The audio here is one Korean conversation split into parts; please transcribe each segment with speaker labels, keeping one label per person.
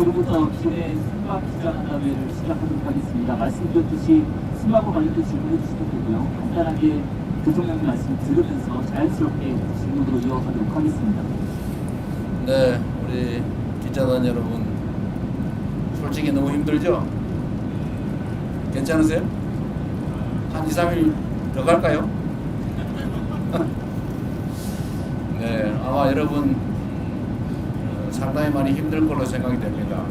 Speaker 1: 지금부터 기존의 순방 기자간담회를 시작하도록 하겠습니다. 말씀드렸듯이 순방과 관련된 질문해 주셔도 되고요. 간단하게 대통령님 말씀 들으면서 자연스럽게 질문으로 이어가도록 하겠습니다.
Speaker 2: 네, 우리 기자단 여러분, 솔직히 너무 힘들죠? 괜찮으세요? 한 2, 3일 더 갈까요? 네, 아마 여러분 상당히 많이 힘들 걸로 생각이 됩니다.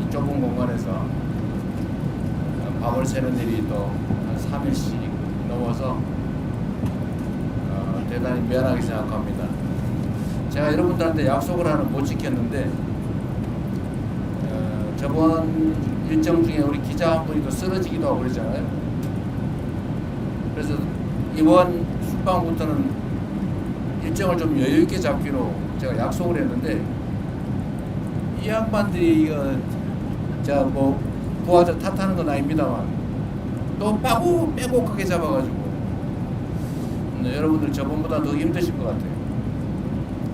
Speaker 2: 이 좁은 공간에서 밤을 새는 일이 또 한 3일씩 넘어서 대단히 미안하게 생각합니다. 제가 여러분들한테 약속을 하나 못 지켰는데 저번 일정 중에 우리 기자 한 분이 또 쓰러지기도 하고 그랬잖아요. 그래서 이번 순방부터는 일정을 좀 여유 있게 잡기로 제가 약속을 했는데 이 양반들이 이거 제가 뭐 부하자 탓하는 건 아닙니다만 또 빼곡하게 잡아가지고 여러분들 저번보다 더 힘드실 것 같아요.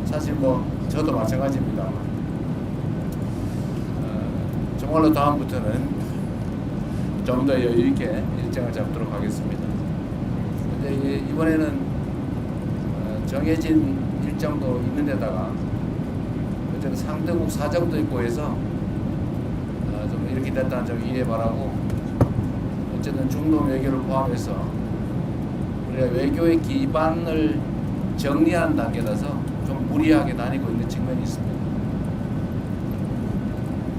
Speaker 2: 사실 뭐 저도 마찬가지입니다. 정말로 다음부터는 좀 더 여유 있게 일정을 잡도록 하겠습니다. 근데 이번에는 정해진 일정도 있는 데다가 어쨌든 상대국 사정도 있고 해서 좀 이렇게 됐다는 점 이해 바라고, 어쨌든 중동 외교를 포함해서 우리가 외교의 기반을 정리하는 단계라서 좀 무리하게 다니고 있는 측면이 있습니다.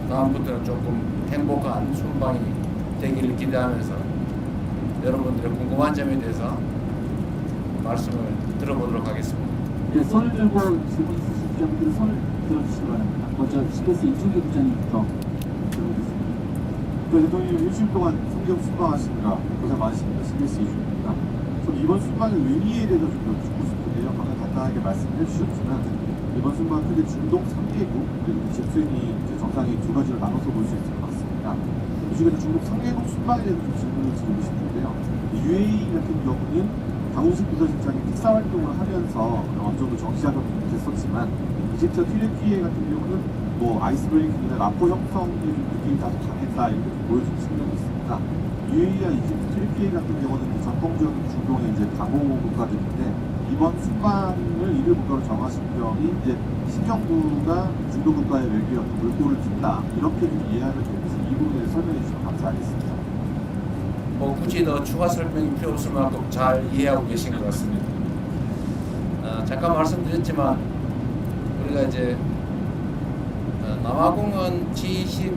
Speaker 2: 다음부터는 조금 행복한 순방이 되기를 기대하면서 여러분들의 궁금한 점에 대해서 말씀을 들어보도록 하겠습니다.
Speaker 1: 네, 손을 들고 질문 있으신 분들은 손을 들어주시기 바랍니다. 먼저 CBS 이준규 부장님부터 들어보겠습니다.
Speaker 3: 대통령님 일주일 동안 성경 순방하시느라 고생 많으십니다. CBS 이준규입니다. 저는 이번 순방의 의미에 대해서 좀 여쭙고 싶은데요. 방금 간단하게 말씀해 주셨지만 이번 순방 크게 중동 3개국 그리고 G20 정상이 두 가지로 나눠서 볼 수 있을 것 같습니다. 이 중에서 중동 3개국 순방에 대해서 좀 질문을 드리고 싶은데요. UAE 같은 경우는 강훈식 부서실장이 특사 활동을 하면서 어느 정도 정치학을 못했었지만 이집트 튀르키예 같은 경우는 뭐 아이스브레이킹이나 라포 형성의 느낌이 다소 강했다 이렇게 보여주는 측면이 있습니다. UAE와 이집트 튀르키예 같은 경우는 전통적인 중동의 이제 강호 국가들인데 이번 순방을 이를 국가로 정하신 점이 이제 신정부가 중동 국가의 외교에 어떤 물꼬를 튼다 이렇게 좀 이해하면 되면서 이 부분에 설명해 주시면 감사하겠습니다.
Speaker 2: 뭐 굳이 더 추가 설명이 필요 없을 만큼 잘 이해하고 계신 것 같습니다. 잠깐 말씀드렸지만 우리가 이제 남아공은 G20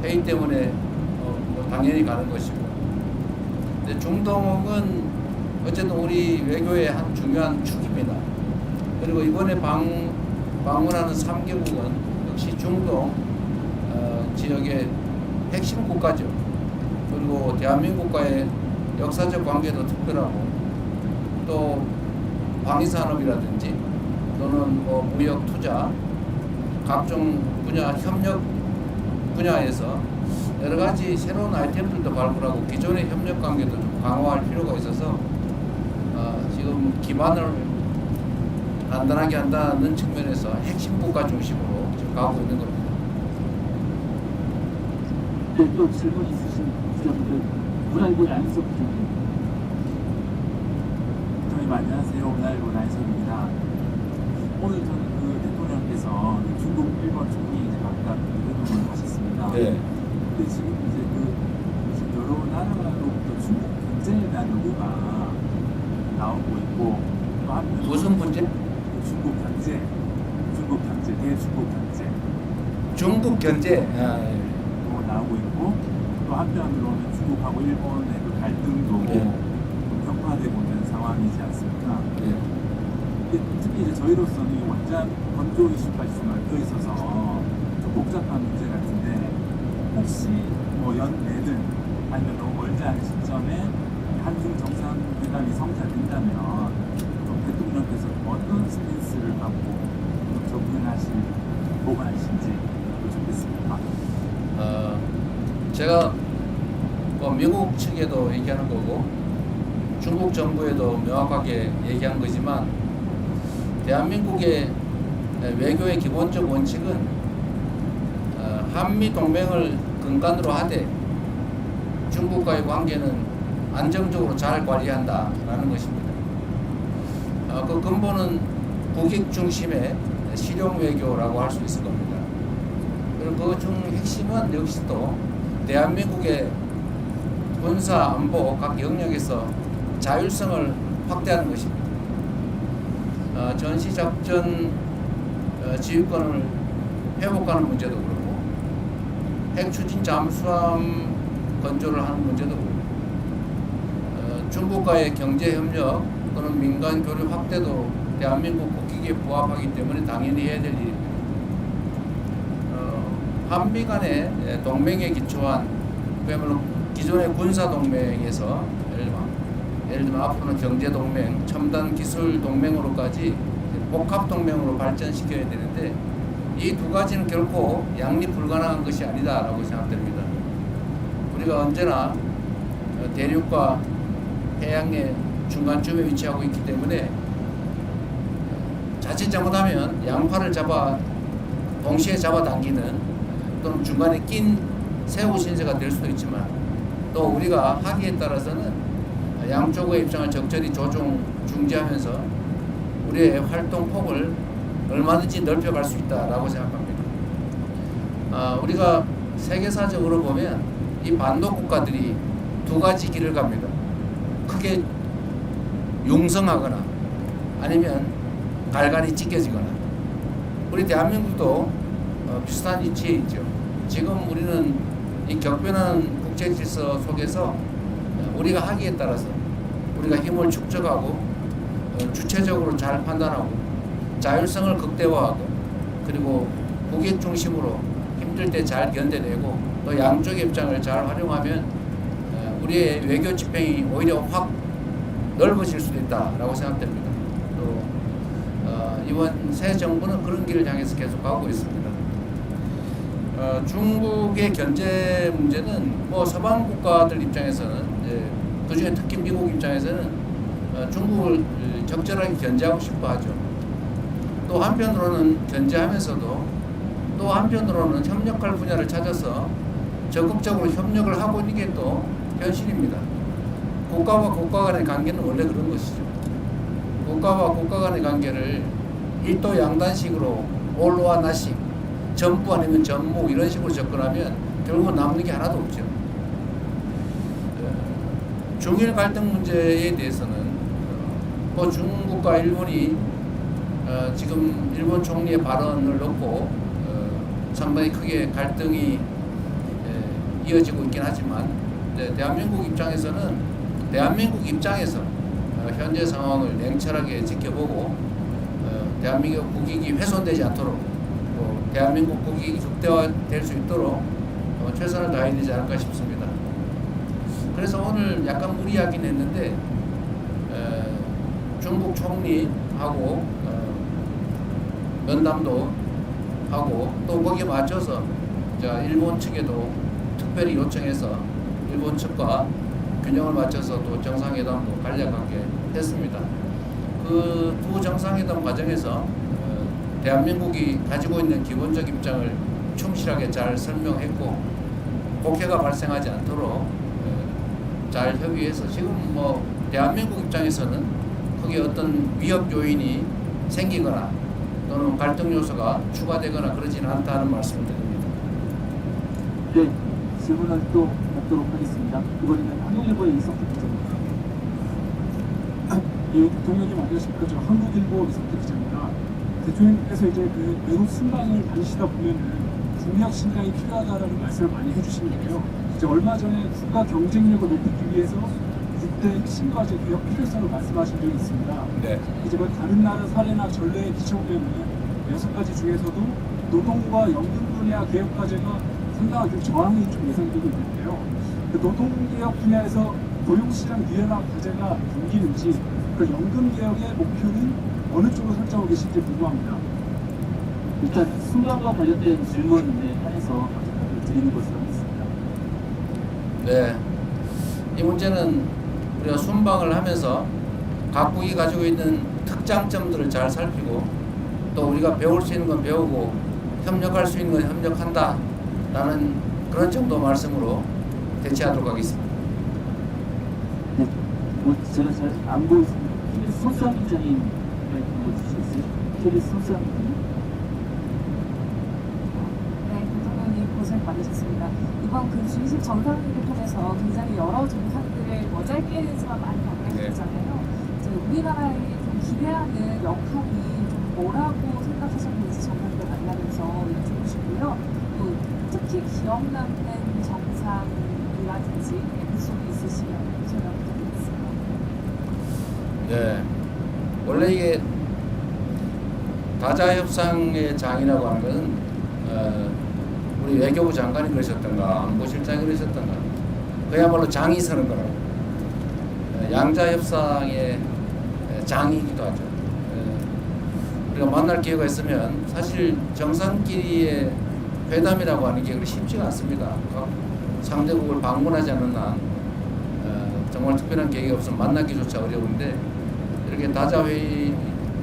Speaker 2: 회의 때문에 뭐 당연히 가는 것이고, 근데 중동은 어쨌든 우리 외교의 한 중요한 축입니다. 그리고 이번에 방문하는 3개국은 역시 중동 지역의 핵심 국가죠. 그리고 대한민국과의 역사적 관계도 특별하고, 또 방위산업이라든지 또는 뭐 무역 투자 각종 분야 협력 분야에서 여러 가지 새로운 아이템들도 발굴하고 기존의 협력 관계도 좀 강화할 필요가 있어서 지금 기반을 단단하게 한다는 측면에서 핵심 국가 중심으로 지금 가고 있는 겁니다.
Speaker 1: 네, 또 질문 있으신 기자분들 문화일보 양희석 부장님.
Speaker 4: 대통령님 안녕하세요. 문화일보 양희석입니다. 오늘 그 대통령께서 중국, 일본 총리 이제 각각 회동을 하셨습니다.
Speaker 2: 네.
Speaker 4: 근데 지금 이제 지금 여러 나라로부터 중국 경제에 대한 요구가 나오고 있고, 또 한편
Speaker 2: 무슨 문제?
Speaker 4: 중국 경제, 대중국 경제
Speaker 2: 중국 경제.
Speaker 4: 또 나오고 있고, 또 한편으로는 중국하고 일본의 그 갈등도
Speaker 2: 네.
Speaker 4: 격화되고 있는 상황이지 않습니까?
Speaker 2: 네.
Speaker 4: 특히 이제 저희로서는 이 원전 건조 이슈까지 좀 얽혀 있어서 좀 복잡한 문제 같은데, 혹시 뭐 연내든 아니면 너무 멀지 않은 시점에 한중 정상회담이 성사된다면 좀 대통령께서 어떤 스탠스를 갖고 접근하실 보관하실지 좋겠습니다.
Speaker 2: 제가 뭐 미국 측에도 얘기하는 거고 중국 정부에도 명확하게 얘기한 거지만, 대한민국의 외교의 기본적 원칙은 한미 동맹을 근간으로 하되 중국과의 관계는 안정적으로 잘 관리한다라는 것입니다. 그 근본은 국익 중심의 실용 외교라고 할 수 있을 겁니다. 그리고 그 중 핵심은 역시 또 대한민국의 군사 안보 각 영역에서 자율성을 확대하는 것입니다. 전시작전 지휘권을 회복하는 문제도 그렇고 핵 추진 잠수함 건조를 하는 문제도 그렇고 중국과의 경제 협력 또는 민간 교류 확대도 대한민국 국익에 부합하기 때문에 당연히 해야 될 일입니다. 한미 간의 동맹에 기초한 그야말로 기존의 군사 동맹에서 예를 들면 앞으로는 경제 동맹, 첨단 기술 동맹으로까지 복합 동맹으로 발전시켜야 되는데 이 두 가지는 결코 양립 불가능한 것이 아니다라고 생각됩니다. 우리가 언제나 대륙과 해양의 중간쯤에 위치하고 있기 때문에 자칫 잘못하면 양팔을 동시에 잡아당기는 또는 중간에 낀 새우 신세가 될 수도 있지만 또 우리가 하기에 따라서는 양쪽의 입장을 적절히 중지하면서 우리의 활동 폭을 얼마든지 넓혀갈 수 있다라고 생각합니다. 우리가 세계사적으로 보면 이 반도 국가들이 두 가지 길을 갑니다. 크게 융성하거나 아니면 갈갈이 찢겨지거나. 우리 대한민국도 비슷한 위치에 있죠. 지금 우리는 이 격변하는 국제 질서 속에서 우리가 하기에 따라서 우리가 힘을 축적하고 주체적으로 잘 판단하고 자율성을 극대화하고 그리고 국익 중심으로 힘들 때 잘 견뎌내고 또 양쪽의 입장을 잘 활용하면 우리의 외교 지평이 오히려 확 넓어질 수도 있다라고 생각됩니다. 또 이번 새 정부는 그런 길을 향해서 계속 가고 있습니다. 중국의 견제 문제는 뭐 서방 국가들 입장에서는 그중에 특히 미국 입장에서는 중국을 적절하게 견제하고 싶어 하죠. 또 한편으로는 견제하면서도 또 한편으로는 협력할 분야를 찾아서 적극적으로 협력을 하고 있는 게 또 현실입니다. 국가와 국가 간의 관계는 원래 그런 것이죠. 국가와 국가 간의 관계를 일도 양단식으로 올로와 나식, 전부 아니면 전무 이런 식으로 접근하면 결국은 남는 게 하나도 없죠. 중일 갈등 문제에 대해서는 뭐 중국과 일본이 지금 일본 총리의 발언을 놓고 상당히 크게 갈등이 이어지고 있긴 하지만 대한민국 입장에서 현재 상황을 냉철하게 지켜보고 대한민국 국익이 훼손되지 않도록 또 대한민국 국익이 극대화될 수 있도록 최선을 다해야 되지 않을까 싶습니다. 그래서 오늘 약간 무리하긴 했는데 중국 총리하고 면담도 하고 또 거기에 맞춰서 일본 측에도 특별히 요청해서 일본 측과 균형을 맞춰서 또 정상회담도 간략하게 했습니다. 그 두 정상회담 과정에서 대한민국이 가지고 있는 기본적 입장을 충실하게 잘 설명했고 곡해가 발생하지 않도록 잘 협의해서 지금 뭐 대한민국 입장에서는 크게 어떤 위협 요인이 생기거나 또는 갈등 요소가 추가되거나 그러지는 않다는 말씀을 드립니다.
Speaker 1: 네, 질문을 또 받도록 하겠습니다. 이번에는 한국일보의 이석택 기자입니다.
Speaker 5: 예, 대통령님 안녕하십니까? 저 한국일보 이석택 기자입니다. 대통령께서 이제 그 외국 순방을 다니시다 보면은 국력 신장이 필요하다라는 말씀을 많이 해주시는데요. 이제 얼마 전에 국가 경쟁력을 높이기 위해서 6대 핵심 과제 개혁 필요성을 말씀하신 적이 있습니다.
Speaker 2: 네.
Speaker 5: 이제 뭐 다른 나라 사례나 전례에 비춰보면은 6가지 중에서도 노동과 연금 분야 개혁 과제가 상당하게 저항이 좀 예상되고 있는데요. 그 노동개혁 분야에서 고용시장 유연화 과제가 담기는지 그 연금 개혁의 목표는 어느 쪽으로 설정하고 계신지 궁금합니다.
Speaker 1: 일단 순방과 관련된 질문에 한해서 드리는 것으로 하겠습니다.
Speaker 2: 네. 이 문제는 우리가 순방을 하면서 각국이 가지고 있는 특장점들을 잘 살피고 또 우리가 배울 수 있는 건 배우고 협력할 수 있는 건 협력한다 라는 그런 정도 말씀으로 대체하도록 하겠습니다.
Speaker 1: 네, 제가 잘 안 보였습니다. KBS 손수환 기자님 말씀 주시겠어요? KBS 손수환 기자님.
Speaker 6: 네, 대통령님 고생 많으셨습니다. 이번 그 G20 정상회의를 통해서 굉장히 여러 정상들의 짧게지만 많이 만나셨잖아요. 이제 우리나라에 좀 기대하는 역할이 좀 뭐라고 생각하셨는지 정상들 만나면서 여쭤보고 싶고요. 또 특히 기억 남는 정상이라든지 에피소드 있으시면 제가 부탁드리겠습니다.
Speaker 2: 네, 원래 이게 다자 협상의 장이라고 하는 것은 우리 외교부 장관이 그러셨던가 안보실장이 그러셨던가 그야말로 장이 서는 거라고. 양자 협상의 장이기도 하죠. 우리가 만날 기회가 있으면 사실 정상끼리의 회담이라고 하는 게 그렇게 쉽지가 않습니다. 각 상대국을 방문하지 않는 한 정말 특별한 계획이 없으면 만나기조차 어려운데 이렇게 다자회의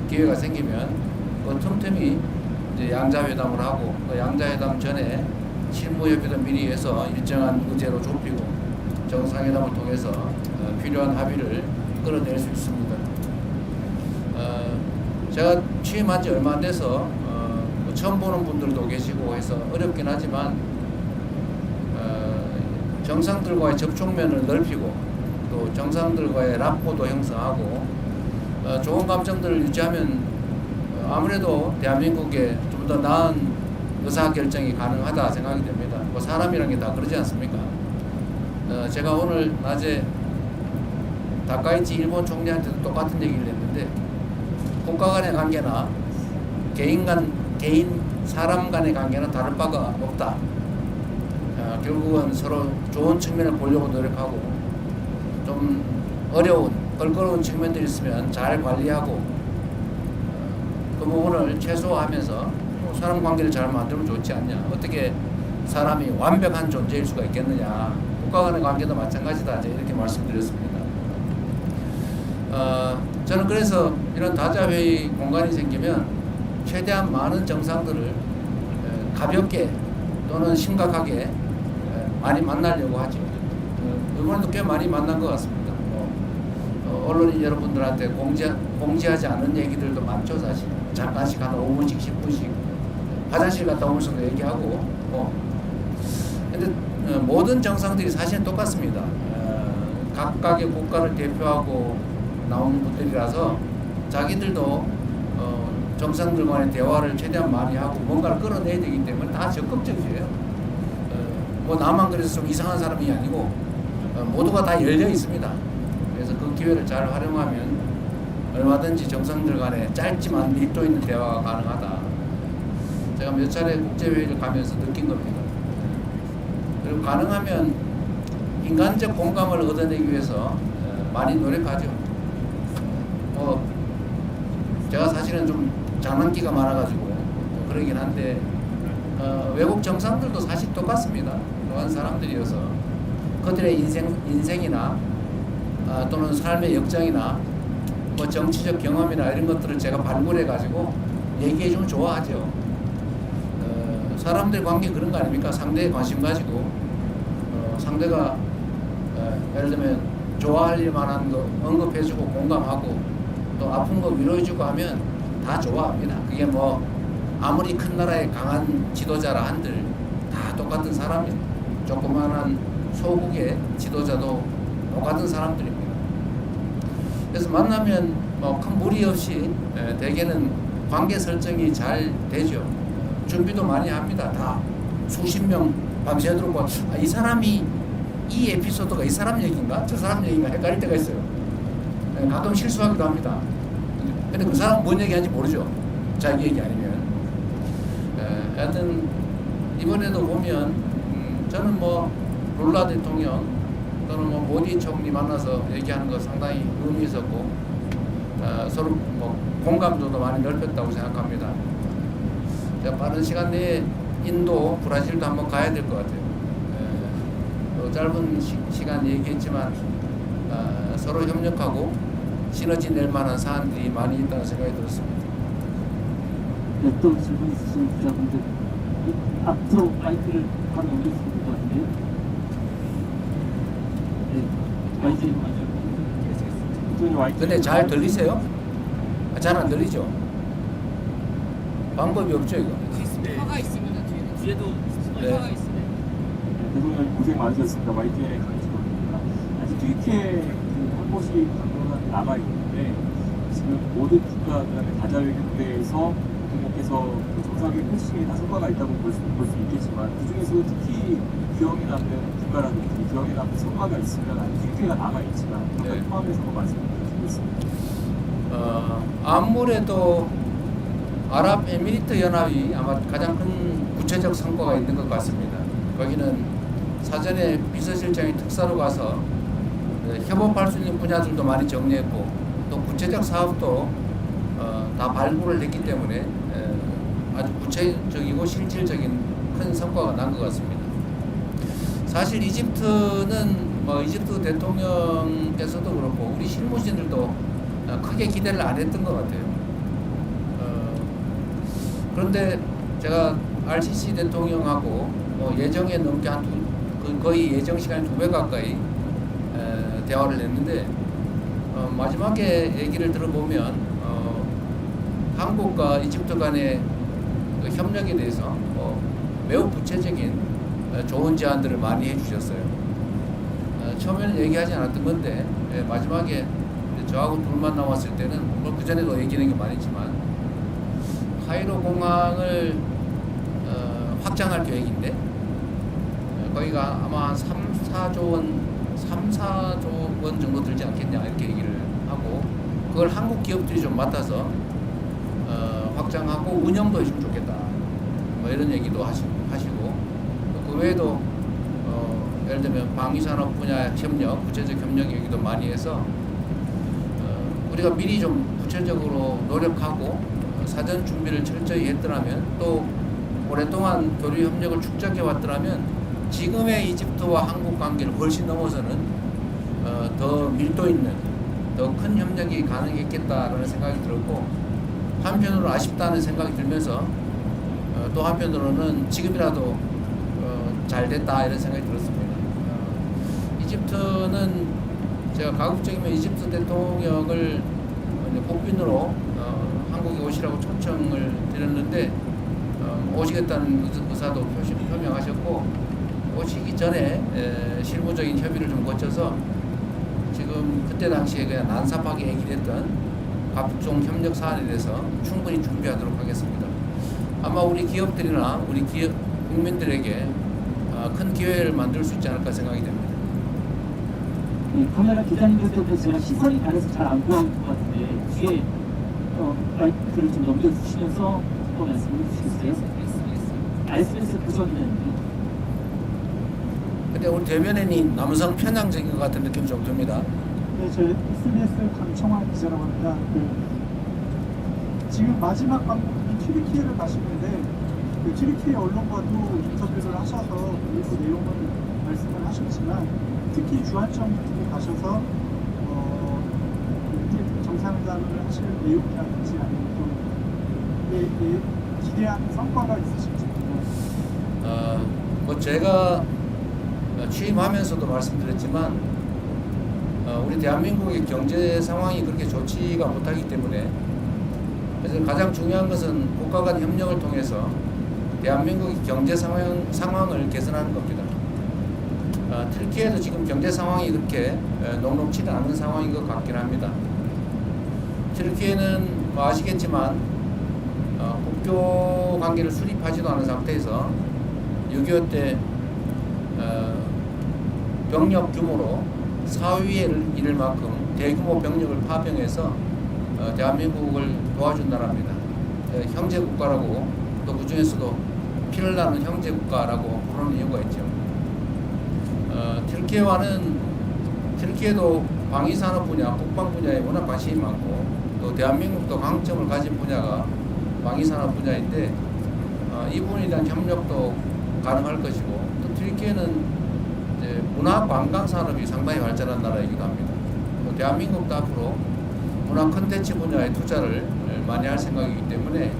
Speaker 2: 기회가 생기면 그 틈틈이 이제 양자회담을 하고 그 양자회담 전에 실무협의도 미리 해서 일정한 의제로 좁히고 정상회담을 통해서 필요한 합의를 끌어낼 수 있습니다. 제가 취임한 지 얼마 안 돼서 뭐 처음 보는 분들도 계시고 해서 어렵긴 하지만 정상들과의 접촉면을 넓히고 또 정상들과의 라포도 형성하고 좋은 감정들을 유지하면 아무래도 대한민국에 좀 더 나은 의사결정이 가능하다 생각이 됩니다. 뭐 사람이란 게 다 그러지 않습니까? 제가 오늘 낮에 다카이치 일본 총리한테도 똑같은 얘기를 했는데 국가 간의 관계나 개인 사람 간의 관계는 다를 바가 없다. 결국은 서로 좋은 측면을 보려고 노력하고 좀 어려운 껄끄러운 측면들이 있으면 잘 관리하고 그 부분을 최소화하면서 사람 관계를 잘 만들면 좋지 않냐. 어떻게 사람이 완벽한 존재일 수가 있겠느냐. 국가 간의 관계도 마찬가지다. 이렇게 말씀드렸습니다. 저는 그래서 이런 다자회의 공간이 생기면 최대한 많은 정상들을 가볍게 또는 심각하게 많이 만나려고 하죠. 이번에도 꽤 많이 만난 것 같습니다. 언론인 여러분들한테 공지하지 않은 얘기들도 많죠, 사실. 잠깐씩 한 5분씩, 10분씩 화장실 갔다 오면서도 얘기하고. 근데 모든 정상들이 사실은 똑같습니다. 각각의 국가를 대표하고 나오는 분들이라서 자기들도 정상들 간의 대화를 최대한 많이 하고 뭔가를 끌어내야 되기 때문에 다 적극적이에요. 뭐 나만 그래서 좀 이상한 사람이 아니고 모두가 다 열려 있습니다. 그래서 그 기회를 잘 활용하면 얼마든지 정상들 간에 짧지만 밀도 있는 대화가 가능하다. 제가 몇 차례 국제회의를 가면서 느낀 겁니다. 그리고 가능하면 인간적 공감을 얻어내기 위해서 많이 노력하죠. 제가 사실은 좀 장난기가 많아가지고 그러긴 한데 외국 정상들도 사실 똑같습니다. 똑같은 사람들이어서 그들의 인생이나 또는 삶의 역정이나 뭐 정치적 경험이나 이런 것들을 제가 발굴해가지고 얘기해주면 좋아하죠. 사람들 관계 그런 거 아닙니까? 상대에 관심 가지고 상대가 예를 들면 좋아할 일 만한 거 언급해주고 공감하고 또 아픈 거 위로해주고 하면 다 좋아합니다. 그게 뭐 아무리 큰 나라의 강한 지도자라 한들 다 똑같은 사람이에요. 조그만한 소국의 지도자도 똑같은 사람들입니다. 그래서 만나면 뭐 큰 무리 없이 대개는 관계 설정이 잘 되죠. 준비도 많이 합니다. 다 수십 명 밤새도록 이 사람이 이 에피소드가 이 사람 얘기인가 저 사람 얘기인가 헷갈릴 때가 있어요. 가끔 실수하기도 합니다. 근데 그 사람은 뭔 얘기하는지 모르죠. 자기 얘기 아니면. 하여튼 이번에도 보면 저는 뭐 룰라 대통령 또는 뭐 모디 총리 만나서 얘기하는 거 상당히 의미 있었고 서로 뭐 공감도도 많이 넓혔다고 생각합니다. 제가 빠른 시간 내에 인도, 브라질도 한번 가야 될 것 같아요. 짧은 시간 얘기했지만 서로 협력하고 시너지 낼 만한 사안들이 많이 있다는 생각이 들었습니다.
Speaker 1: 네, 또 질문 있으신 기자분들 앞으로 마이크를 바로 넘길 수 있을 것 같은데요. 네, 마이크
Speaker 2: 근데 잘 들리세요? 잘 안 들리죠? 방법이 없죠 이거.
Speaker 7: 스피커가 있으면 뒤에도 스피커가
Speaker 2: 네.
Speaker 7: 있으면
Speaker 5: 대통령 고생 많으셨습니다. YTN에 강의시거든요. 아직 트위터에 한 곳이 강론은 남아 있는데 지금 모든 국가들의 다자회견대에서 대통령께서 정상의 패싱에 다 성과가 있다고 볼 수 있겠지만 그 중에서도 특히 기억에 남는 국가라든지 기억에 남는 성과가 있으면 아직 트위터가 남아 있지만
Speaker 2: 네.
Speaker 5: 포함해서 말씀을 드리겠습니다.
Speaker 2: 아무래도 아랍에미리트 연합이 아마 가장 큰 구체적 성과가 있는 것 같습니다. 거기는 사전에 비서실장이 특사로 가서 협업할 수 있는 분야들도 많이 정리했고 또 구체적 사업도 다 발굴을 했기 때문에 아주 구체적이고 실질적인 큰 성과가 난 것 같습니다. 사실 이집트는 이집트 대통령께서도 그렇고 우리 실무진들도 크게 기대를 안 했던 것 같아요. 그런데 제가 RCC 대통령하고 예정에 넘게 거의 예정 시간 2배 가까이 대화를 했는데 마지막에 얘기를 들어보면 한국과 이집트 간의 그 협력에 대해서 매우 구체적인 좋은 제안들을 많이 해주셨어요. 처음에는 얘기하지 않았던 건데 마지막에 저하고 둘만 남았을 때는 뭐 그전에도 얘기하는 게 많았지만 카이로 공항을 확장할 계획인데 거기가 아마 한 3-4조 원 정도 들지 않겠냐 이렇게 얘기를 하고 그걸 한국 기업들이 좀 맡아서 확장하고 운영도 해주면 좋겠다 뭐 이런 얘기도 하시고 그 외에도 예를 들면 방위산업 분야 협력, 구체적 협력 얘기도 많이 해서 우리가 미리 좀 구체적으로 노력하고 사전 준비를 철저히 했더라면 또 오랫동안 교류 협력을 축적해 왔더라면 지금의 이집트와 한국 관계를 훨씬 넘어서는 더 밀도 있는 더 큰 협력이 가능했겠다라는 생각이 들었고 한편으로 아쉽다는 생각이 들면서 또 한편으로는 지금이라도 잘 됐다 이런 생각이 들었습니다. 이집트는 제가 가급적이면 이집트 대통령을 국빈으로 한국에 오시라고 초청을 드렸는데 오시겠다는 의사도 표명하셨고 오시기 전에 실무적인 협의를 좀 거쳐서 지금 그때 당시에 그냥 난삽하게 얘기했던 각종 협력 사안에 대해서 충분히 준비하도록 하겠습니다. 아마 우리 기업들이나 우리 국민들에게 큰 기회를 만들 수 있지 않을까 생각이 됩니다.
Speaker 1: 네, 카메라 기자님들께서 제가 시선이 가려서 잘 안 보이는 것 같은데 뒤에 마이크를 좀 넘겨주시면서 또 말씀해 주시겠어요? SBS 보셨는데
Speaker 2: 근데 우리 대변인이 남성 편향적인 것 같은 느낌 좀 듭니다.
Speaker 8: 네, 저 SBS 강청환 기자라고 합니다. 지금 마지막 방문이 튀르키예를 가시는데 튀르키예 언론과도 인터뷰를 하셔서 일부 내용을 말씀을 하셨지만 특히 주한점 같은 데 가셔서 정상회담을 하실 내용이라든지 아니면 또 기대하는 성과가 있으실지
Speaker 2: 뭐 제가 취임하면서도 말씀드렸지만 우리 대한민국의 경제 상황이 그렇게 좋지가 못하기 때문에 그래서 가장 중요한 것은 국가 간 협력을 통해서 대한민국의 경제 상황을 개선하는 겁니다. 튀르키예도 지금 경제 상황이 그렇게 녹록치는 않은 상황인 것 같긴 합니다. 튀르키예는 뭐 아시겠지만 국교 관계를 수립하지도 않은 상태에서 6.25 때 병력 규모로 4위에 이를 만큼 대규모 병력을 파병해서 대한민국을 도와준 나라입니다. 형제 국가라고 또 그 중에서도 피를 나는 형제 국가라고 부르는 이유가 있죠. 튀르키예도 방위산업 분야, 국방 분야에 워낙 관심이 많고 또 대한민국도 강점을 가진 분야가 방위산업 분야인데 이 부분에 대한 협력도 가능할 것이고 또 튀르키예는 이제 문화 관광 산업이 상당히 발전한 나라이기도 합니다. 또 대한민국도 앞으로 문화 콘텐츠 분야에 투자를 많이 할 생각이기 때문에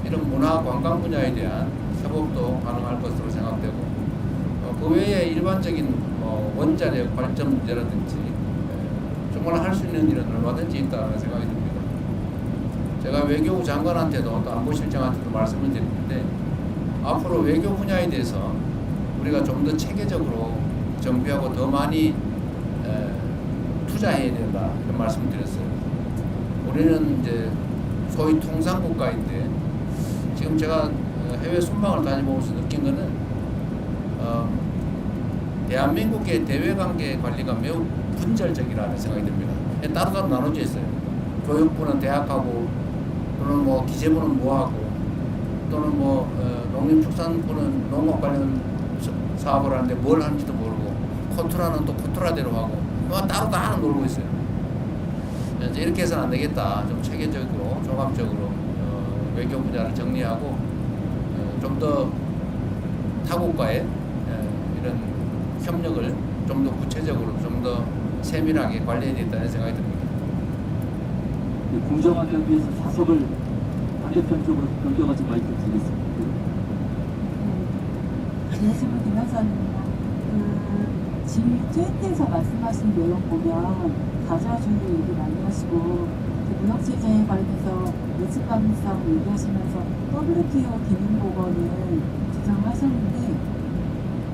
Speaker 2: 이런 문화 관광 분야에 대한 협업도 가능할 것으로 생각되고 그 외에 일반적인 원자력 발전 문제라든지 정말 할 수 있는 일은 얼마든지 있다는 생각이 듭니다. 제가 외교부 장관한테도 또 안보실장한테도 말씀을 드리는데 앞으로 외교 분야에 대해서 우리가 좀 더 체계적으로 정비하고 더 많이 투자해야 된다 이런 말씀을 드렸어요. 우리는 이제 소위 통상국가인데 지금 제가 해외 순방을 다녀보면서 느낀 거는 대한민국의 대외관계 관리가 매우 분절적이라는 생각이 듭니다. 따로따로 나눠져 있어요. 교육부는 대학하고 또는 뭐 기재부는 뭐하고 또는 뭐 농림축산부는 농업 관련 사업을 하는데 뭘 하는지도 모르고 코트라는 또 코트라대로 하고 뭐 따로 다 놀고 있어요. 이제 이렇게 해서는 안 되겠다. 좀 체계적으로 종합적으로 외교 분야를 정리하고 좀 더 타국과의 이런 협력을 좀 더 구체적으로 좀 더 세밀하게 관리해야 된다는 생각이 듭니다.
Speaker 1: 공정하기 위해서 좌석을 반대편 쪽으로 변경하지 마이크 드리겠습니다.
Speaker 9: 진심을 김현선입니다. 지금 트위터에서 말씀하신 내용 보면 다자주의 얘기 많이 하시고 무역제재 관련해서 예측 가능성 얘기하시면서 WTO 기능보건을 주장하셨는데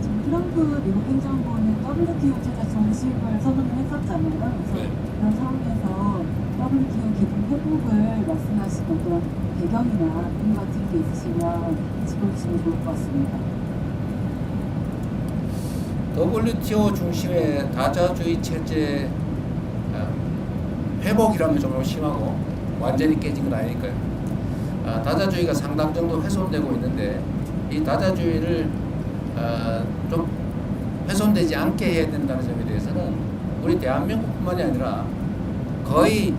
Speaker 9: 지금 트럼프 미국 행정부는 WTO 체제 정식을 선언을 했었잖아요. 그래서 그런 상황에서 WTO 기능 회복을 말씀하신 어떤 배경이나 이유 같은 게 있으시면 짚어주시면 좋을 것 같습니다.
Speaker 2: WTO 중심의 다자주의 체제 회복이라는 게 좀 심하고 완전히 깨진 건 아니니까요. 다자주의가 상당 정도 훼손되고 있는데 이 다자주의를 좀 훼손되지 않게 해야 된다는 점에 대해서는 우리 대한민국뿐만이 아니라 거의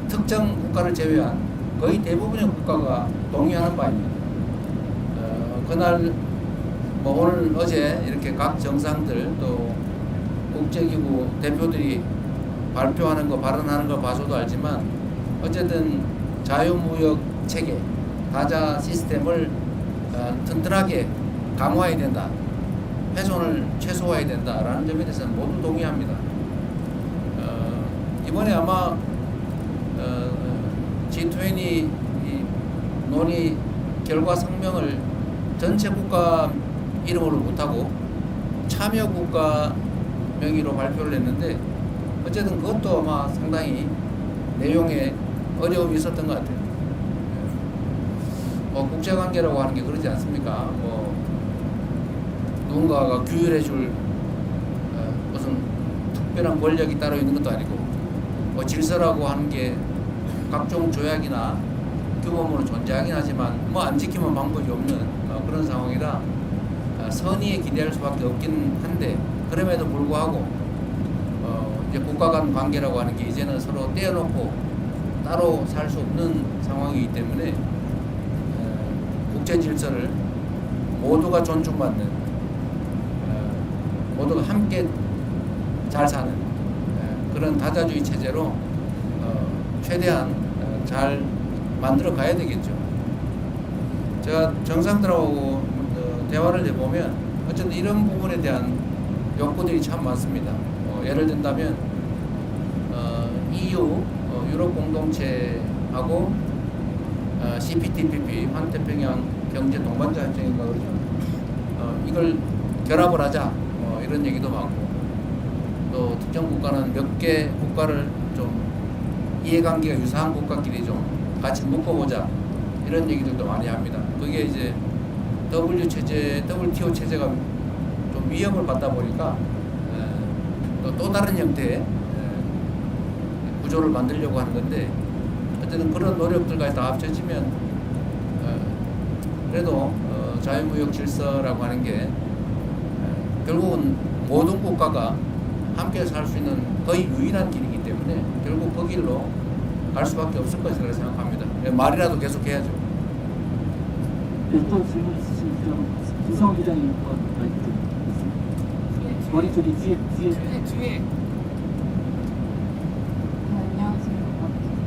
Speaker 2: 특정 국가를 제외한 거의 대부분의 국가가 동의하는 바입니다. 그날 뭐 오늘 어제 이렇게 각 정상들 또 국제기구 대표들이 발표하는 거 발언하는 거 봐서도 알지만 어쨌든 자유무역 체계 다자 시스템을 튼튼하게 강화해야 된다. 훼손을 최소화해야 된다라는 점에 대해서는 모두 동의합니다. 이번에 아마 G20 이 논의 결과 성명을 전체 국가 이름으로 못하고 참여 국가 명의로 발표를 했는데 어쨌든 그것도 아마 상당히 내용에 어려움이 있었던 것 같아요. 국제관계라고 하는 게 그러지 않습니까? 누군가가 규율해줄 무슨 특별한 권력이 따로 있는 것도 아니고 질서라고 하는 게 각종 조약이나 규범으로 존재하긴 하지만 안 지키면 방법이 없는 그런 상황이라 선의에 기대할 수밖에 없긴 한데 그럼에도 불구하고 이제 국가 간 관계라고 하는 게 이제는 서로 떼어놓고 따로 살 수 없는 상황이기 때문에 국제 질서를 모두가 존중받는 모두가 함께 잘 사는 그런 다자주의 체제로 최대한 잘 만들어 가야 되겠죠. 제가 정상들하고 대화를 해보면 어쨌든 이런 부분에 대한 욕구들이 참 많습니다. 예를 든다면 EU 유럽 공동체하고 CPTPP 환태평양 경제 동반자 협정인가 그러죠. 이걸 결합을 하자 이런 얘기도 많고 또 특정 국가는 몇 개 국가를 좀 이해관계가 유사한 국가끼리 좀 같이 묶어보자 이런 얘기들도 많이 합니다. 그게 이제 WTO 체제가 좀 위협을 받다 보니까 또 다른 형태의 구조를 만들려고 하는 건데 어쨌든 그런 노력들까지 다 합쳐지면 그래도 자유무역 질서라고 하는 게 결국은 모든 국가가 함께 살 수 있는 거의 유일한 길이기 때문에 결국 그 길로 갈 수밖에 없을 것이라고 생각합니다. 말이라도 계속 해야죠.
Speaker 1: 또 질문 있으시면 김성원 기자님 마이크 드리겠습니다. 머리 쪽이 뒤에.
Speaker 7: 뒤에.
Speaker 9: 안녕하세요.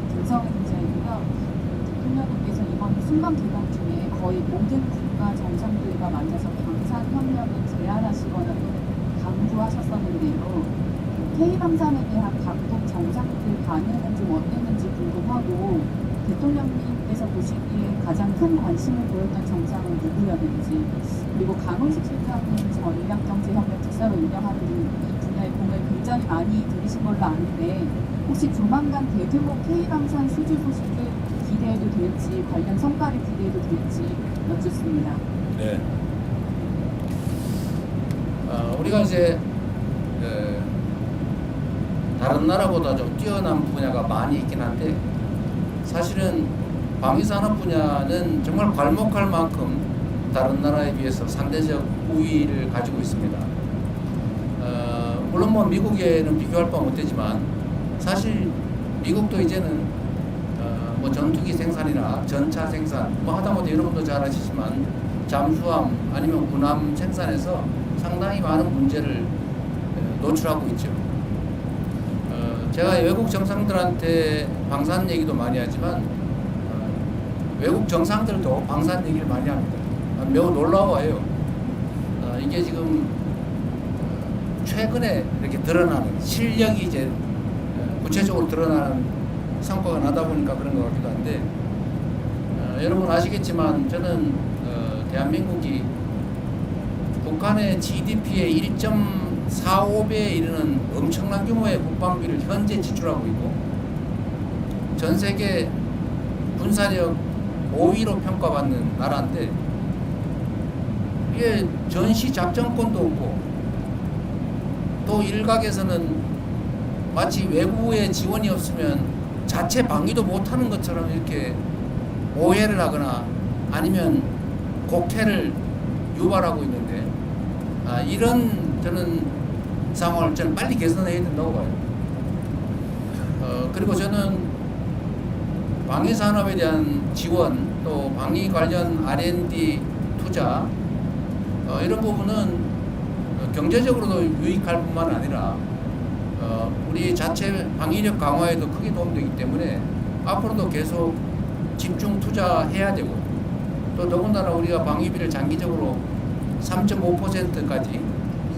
Speaker 9: 김성훈 기자이고요. 대통령께서 이번 순방 기간 중에 거의 모든 국가 국가 정상들과 만나서 방산협력을 제안하시거나 또는 강구하셨었는데요. K방산에 대한 각국 정상들 반응은 좀 어땠는지 궁금하고 대통령님께서 보시기에 가장 큰 관심을 보였던 정상은 누구였는지, 그리고 강훈식 실장님 전략경제협력 특사로 운영하는 이 분야의 공을 굉장히 많이 들이신 걸로 아는데 혹시 조만간 대규모 K방산 수주 소식을 기대해도 될지, 관련 성과를 기대해도 될지 여쭙습니다.
Speaker 2: 네. 우리가 이제 다른 나라보다 좀 뛰어난 분야가 많이 있긴 한데 사실은 방위산업 분야는 정말 괄목할 만큼 다른 나라에 비해서 상대적 우위를 가지고 있습니다. 물론 뭐 미국에는 비교할 바 못되지만 사실 미국도 이제는 뭐 전투기 생산이나 전차 생산 뭐 하다못해 여러분도 잘 아시지만 잠수함 아니면 군함 생산에서 상당히 많은 문제를 노출하고 있죠. 제가 외국 정상들한테 방산 얘기도 많이 하지만 외국 정상들도 방산 얘기를 많이 합니다. 매우 놀라워요. 이게 지금 최근에 이렇게 드러나는 실력이 이제 구체적으로 드러나는 성과가 나다 보니까 그런 것 같기도 한데 여러분 아시겠지만 저는 대한민국이 북한의 GDP의 1.45배에 이르는 엄청난 규모의 국방비를 현재 지출하고 있고 전 세계 군사력 5위로 평가받는 나라인데 이게 전시 작전권도 없고 또 일각에서는 마치 외부의 지원이 없으면 자체 방위도 못하는 것처럼 이렇게 오해를 하거나 아니면 곡해를 유발하고 있는데 이런 저는 상황을 저는 빨리 개선해야 된다고 봐요. 그리고 저는 방위 산업에 대한 지원 또 방위 관련 R&D 투자 이런 부분은 경제적으로도 유익할 뿐만 아니라 우리 자체 방위력 강화에도 크게 도움되기 때문에 앞으로도 계속 집중 투자해야 되고 또 더군다나 우리가 방위비를 장기적으로 3.5%까지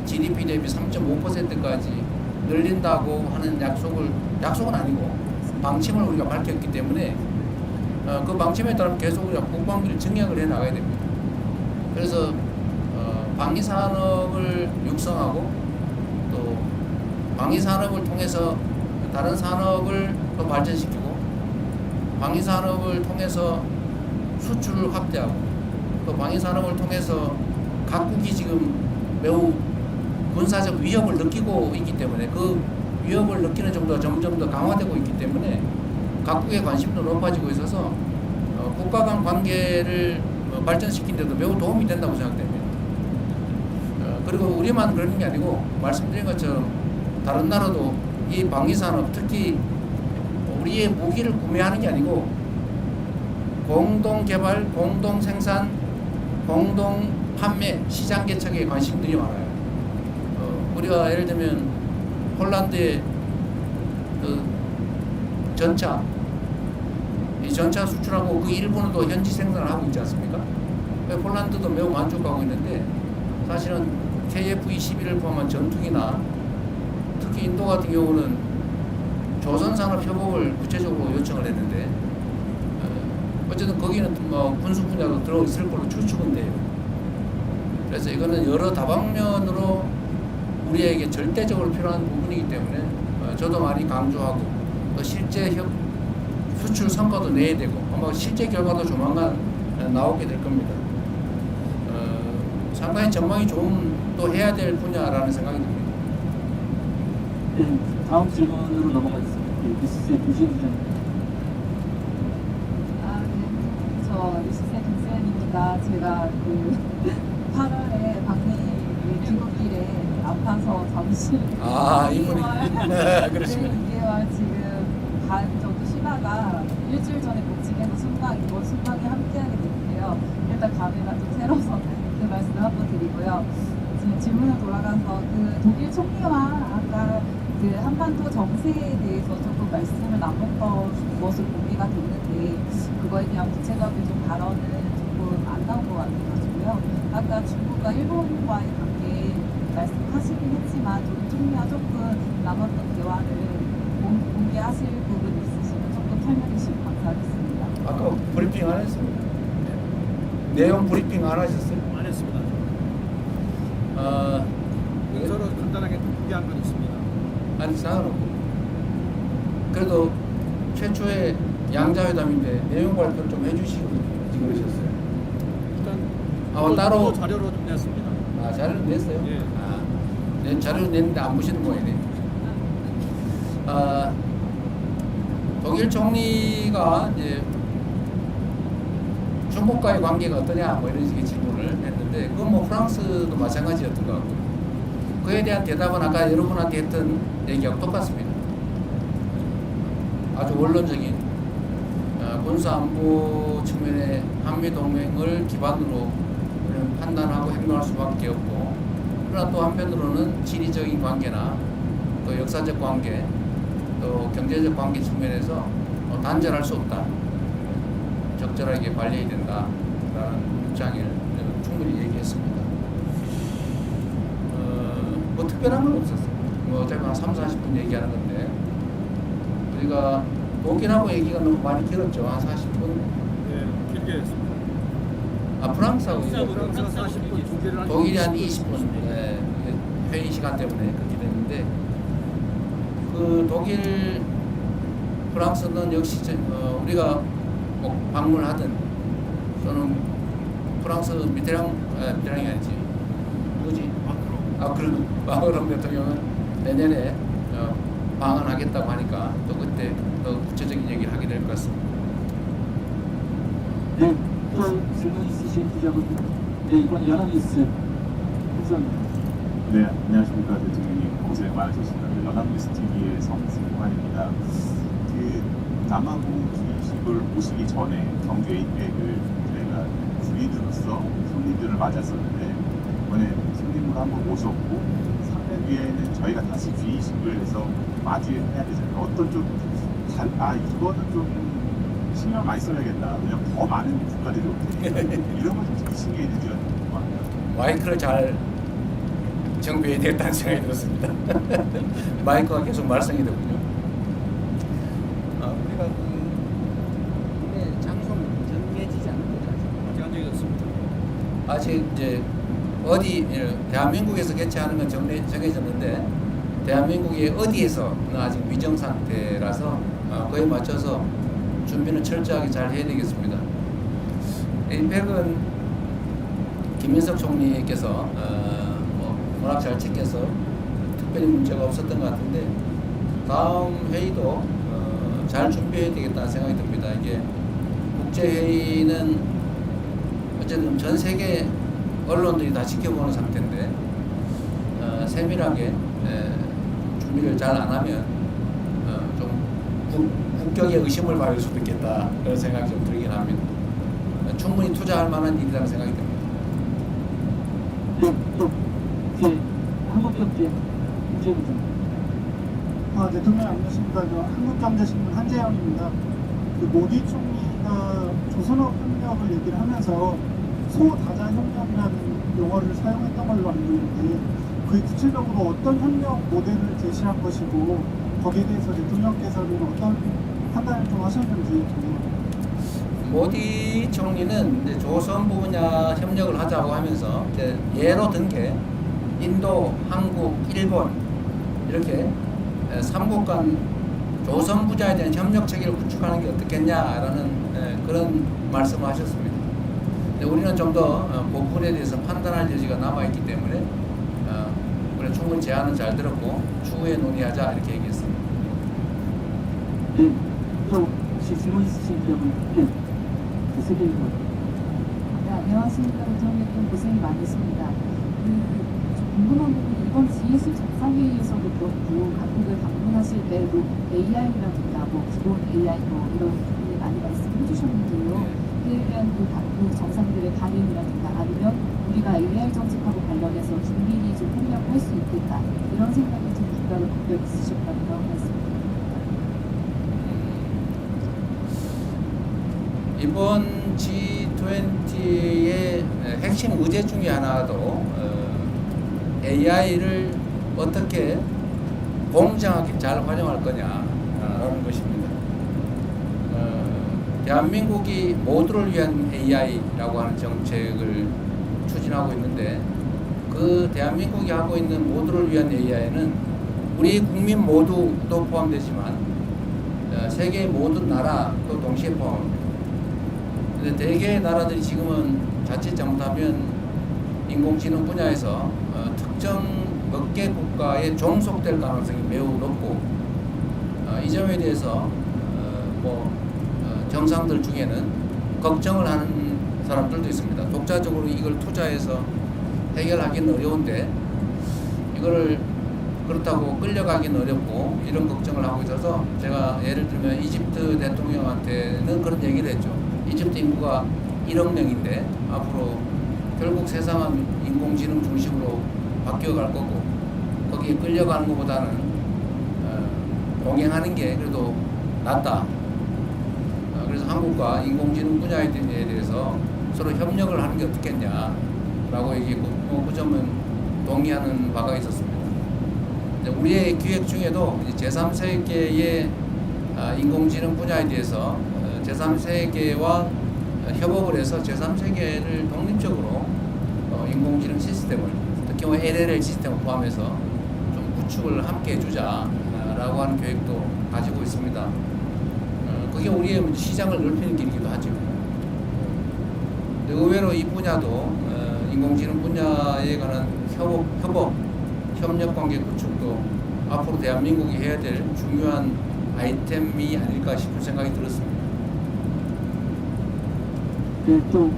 Speaker 2: GDP 대비 3.5%까지 늘린다고 하는 약속은 아니고 방침을 우리가 밝혔기 때문에 그 방침에 따라 계속 우리가 국방비를 증액을 해 나가야 됩니다. 그래서 방위 산업을 육성하고 또 방위 산업을 통해서 다른 산업을 또 발전시키고 방위 산업을 통해서 수출을 확대하고 또 방위 산업을 통해서 각국이 지금 매우 군사적 위협을 느끼고 있기 때문에 그 위협을 느끼는 정도가 점점 더 강화되고 있기 때문에 각국의 관심도 높아지고 있어서 국가 간 관계를 발전시키는 데도 매우 도움이 된다고 생각됩니다. 그리고 우리만 그러는 게 아니고 말씀드린 것처럼 다른 나라도 이 방위산업 특히 우리의 무기를 구매하는 게 아니고 공동 개발, 공동 생산, 공동 판매, 시장 개척에 관심들이 많아요. 우리가 예를 들면 폴란드의 그 전차, 이 전차 수출하고 그 일본도 현지 생산을 하고 있지 않습니까? 폴란드도 매우 만족하고 있는데 사실은 KF-21을 포함한 전투기나 특히 인도 같은 경우는 조선산업협업을 구체적으로 요청을 했는데 어쨌든 거기는 뭐 군수 분야도 들어있을 걸로 추측은 돼요. 그래서 이거는 여러 다방면으로 우리에게 절대적으로 필요한 부분이기 때문에 저도 많이 강조하고 또 실제 수출 성과도 내야 되고 아마 실제 결과도 조만간 나오게 될 겁니다. 상당히 전망이 좋은 또 해야 될 분야라는 생각이 듭니다.
Speaker 1: 네, 다음 질문으로 넘어가겠습니다. 뉴스의 두신 기자님.
Speaker 9: 네. 저 뉴스의 김세현입니다. 제가 그 8월에 방미 귀국길에 아파서 잠시
Speaker 2: 이분이 그러시면
Speaker 9: 2개월 지금 반 정도 쉬다가 일주일 전에 복직해서 이번 순방에 함께하게 됐는데요. 일단 감회가 좀 새로워서 그 말씀을 한번 드리고요. 지금 질문을 돌아가서 그 독일 총리와 아까 그 한반도 정세에 대해서 조금 말씀을 나눴던 것으로 공개가 됐는데 그거에 대한 구체적인 좀 발언은 조금 안 나온 것 같아가지고요. 있고요. 아까 중국과 일본과의 관계 말씀하시긴 했지만 좀 총리와 조금 나눴던 대화를 공개하실 부분이 있으시면 조금 설명해 주시면 감사하겠습니다.
Speaker 2: 아까 브리핑 안 했습니다. 내용 브리핑 안 하셨어요?
Speaker 7: 안 했습니다.
Speaker 2: 서로
Speaker 7: 간단하게 공개한 건 있습니다.
Speaker 2: 아니 상관없고 그래도 최초의 양자회담인데 내용 발표를 좀 해주시고 그러셨어요.
Speaker 7: 일단
Speaker 2: 따로
Speaker 7: 자료로 좀 냈습니다.
Speaker 2: 자료를 냈어요?
Speaker 7: 예.
Speaker 2: 네, 자료를 냈는데 안 보시는 모양이네. 독일 총리가 이제 중국과의 관계가 어떠냐 뭐 이런 식의 질문을 했는데 그건 뭐 프랑스도 마찬가지였던 것 같고 그에 대한 대답은 아까 여러분한테 했던 얘기하고 똑같습니다. 아주 원론적인 군사안보 측면의 한미동맹을 기반으로 우리는 판단하고 행동할 수밖에 없고 그러나 또 한편으로는 지리적인 관계나 또 역사적 관계 또 경제적 관계 측면에서 단절할 수 없다. 적절하게 관리해야 된다라는 입장을 충분히 얘기했습니다. 뭐 특별한 건 없었어요. 뭐 어차피 한 3-40분 얘기하는 건데 우리가 독일하고 얘기가 너무 많이 길었죠. 한 40분.
Speaker 7: 예, 길게 했습니다.
Speaker 2: 프랑스하고
Speaker 7: 프랑스가 40분, 독일은
Speaker 2: 독일이 한 20분. 네, 회의 시간 때문에 그렇게 됐는데 그 독일 프랑스는 역시 우리가 꼭 방문하든 또는 프랑스 미테랑이 아니지 누구지? 마크롱 대통령은 내년에 방한하겠다고 하니까 또 그때 더 구체적인 얘기를 하게 될 것 같습니다.
Speaker 1: 네, 또 질문 있으신 기자분들. 네, 이번 연합뉴스 감사합니다.
Speaker 10: 네, 안녕하십니까. 대통령님 고생 많으셨습니다. 연합뉴스 TV의 성승환입니다. 남아공 주식을 오시기 전에 경주 에이펙을 저희가 주인으로서 손님들을 맞았었는데 이번에 손님으로 한번 모셨고 3년 뒤에는 저희가 다시 주의식을 해서 마주해야 되잖아요. 어떤 좀 이거는 좀 신경 많이 써야겠다. 왜냐면 더 많은 국가들이 오니까 이런 걸좀 신경이 되지 않는
Speaker 2: 마이크를 잘 정비해야 되겠다는 생각이 들었습니다. 마이크가 계속 말썽이 되군요. 우리가 장소는 정해지지 않은 거죠.
Speaker 7: 아직 안 정해졌습니다.
Speaker 2: 아직 이제 어디 대한민국에서 개최하는 건 정해졌는데 대한민국의 어디에서는 아직 미정 상태라서 그에 맞춰서 준비는 철저하게 잘 해야 되겠습니다. 에이펙은 김민석 총리께서 워낙 잘 챙겨서 특별히 문제가 없었던 것 같은데 다음 회의도 잘 준비해야 되겠다는 생각이 듭니다. 이게 국제회의는 어쨌든 전 세계 언론들이 다 지켜보는 상태인데 세밀하게 준비를 잘 안 하면 좀 국격에 의심을 받을 수도 있겠다 그런 생각이 좀 들긴 합니다. 충분히 투자할 만한 일이라는 생각이 듭니다.
Speaker 1: 네, 또 한국경제 김재부장.
Speaker 8: 대통령 안녕하십니까. 한국경제신문 한재영입니다. 모디 총리가 조선업 협력을 얘기를 하면서 소다자 협력이라는 용어를 사용했던 걸로 알고 있는데 그게 구체적으로 어떤 협력 모델을 제시한 것이고 거기에 대해서 대통령께서는 어떤 판단을 좀 하셨는지 궁금합니다.
Speaker 2: 모디 총리는 이제 조선부 분야 협력을 하자고 하면서 이제 예로 든 게 인도, 한국, 일본 이렇게 3국 간 조선 부자에 대한 협력 체계를 구축하는 게 어떻겠냐라는 그런 말씀을 하셨습니다. 근데 우리는 좀 더 그 부분에 대해서 판단할 여지가 남아있기 때문에 우리는 충분히 제안은 잘 들었고 추후에 논의하자 이렇게 얘기했습니다.
Speaker 1: 네, 또 혹시 질문 있으신 기자분. 네, 세계일보.
Speaker 9: 네, 안녕하십니까. 대통령님 고생이 많으십니다. 궁금한 부분이 이번 G20 정상회의에서도 그렇고 각국을 방문하실 때도 AI라든가 기본 AI 이런 부분을 많이 말씀해 주셨는데요. 그에 대한 각국 정상들의 반응이라든가 아니면 우리가 AI 정책하고 관련해서 긴밀히 좀 협력할 수 있겠다 이런 생각이 좀 기각을 각별 있으셨다는 말씀입니다.
Speaker 2: 이번 G20의 핵심 의제 중에 하나도 AI를 어떻게 공정하게 잘 활용할 거냐라는 것입니다. 대한민국이 모두를 위한 AI라고 하는 정책을 추진하고 있는데 그 대한민국이 하고 있는 모두를 위한 AI는 우리 국민 모두도 포함되지만 세계 모든 나라도 동시에 포함합니다. 근데 대개의 나라들이 지금은 자칫 잘못하면 인공지능 분야에서 특정 몇 개 국가에 종속될 가능성이 매우 높고 이 점에 대해서 정상들 중에는 걱정을 하는 사람들도 있습니다. 독자적으로 이걸 투자해서 해결하기는 어려운데 이거를 그렇다고 끌려가기는 어렵고 이런 걱정을 하고 있어서 제가 예를 들면 이집트 대통령한테는 그런 얘기를 했죠. 이집트 인구가 1억 명인데 앞으로 결국 세상은 인공지능 중심으로 바뀌어갈 거고 거기에 끌려가는 것보다는 동행하는 게 그래도 낫다. 그래서 한국과 인공지능 분야에 대해서 서로 협력을 하는 게 어떻겠냐라고 얘기했고 그 점은 동의하는 바가 있었습니다. 우리의 기획 중에도 제3세계의 인공지능 분야에 대해서 제3세계와 협업을 해서 제3세계를 독립적으로 인공지능 시스템을 특히 LLL 시스템을 포함해서 좀 구축을 함께 해주자라고 하는 계획도 가지고 있습니다. 그게 우리의 시장을 넓히는 길이기도 하죠. 의외로 이 분야도 인공지능 분야에 관한 협력 관계 구축도 앞으로 대한민국이 해야 될 중요한 아이템이 아닐까 싶은 생각이 들었습니다.
Speaker 1: 네, 또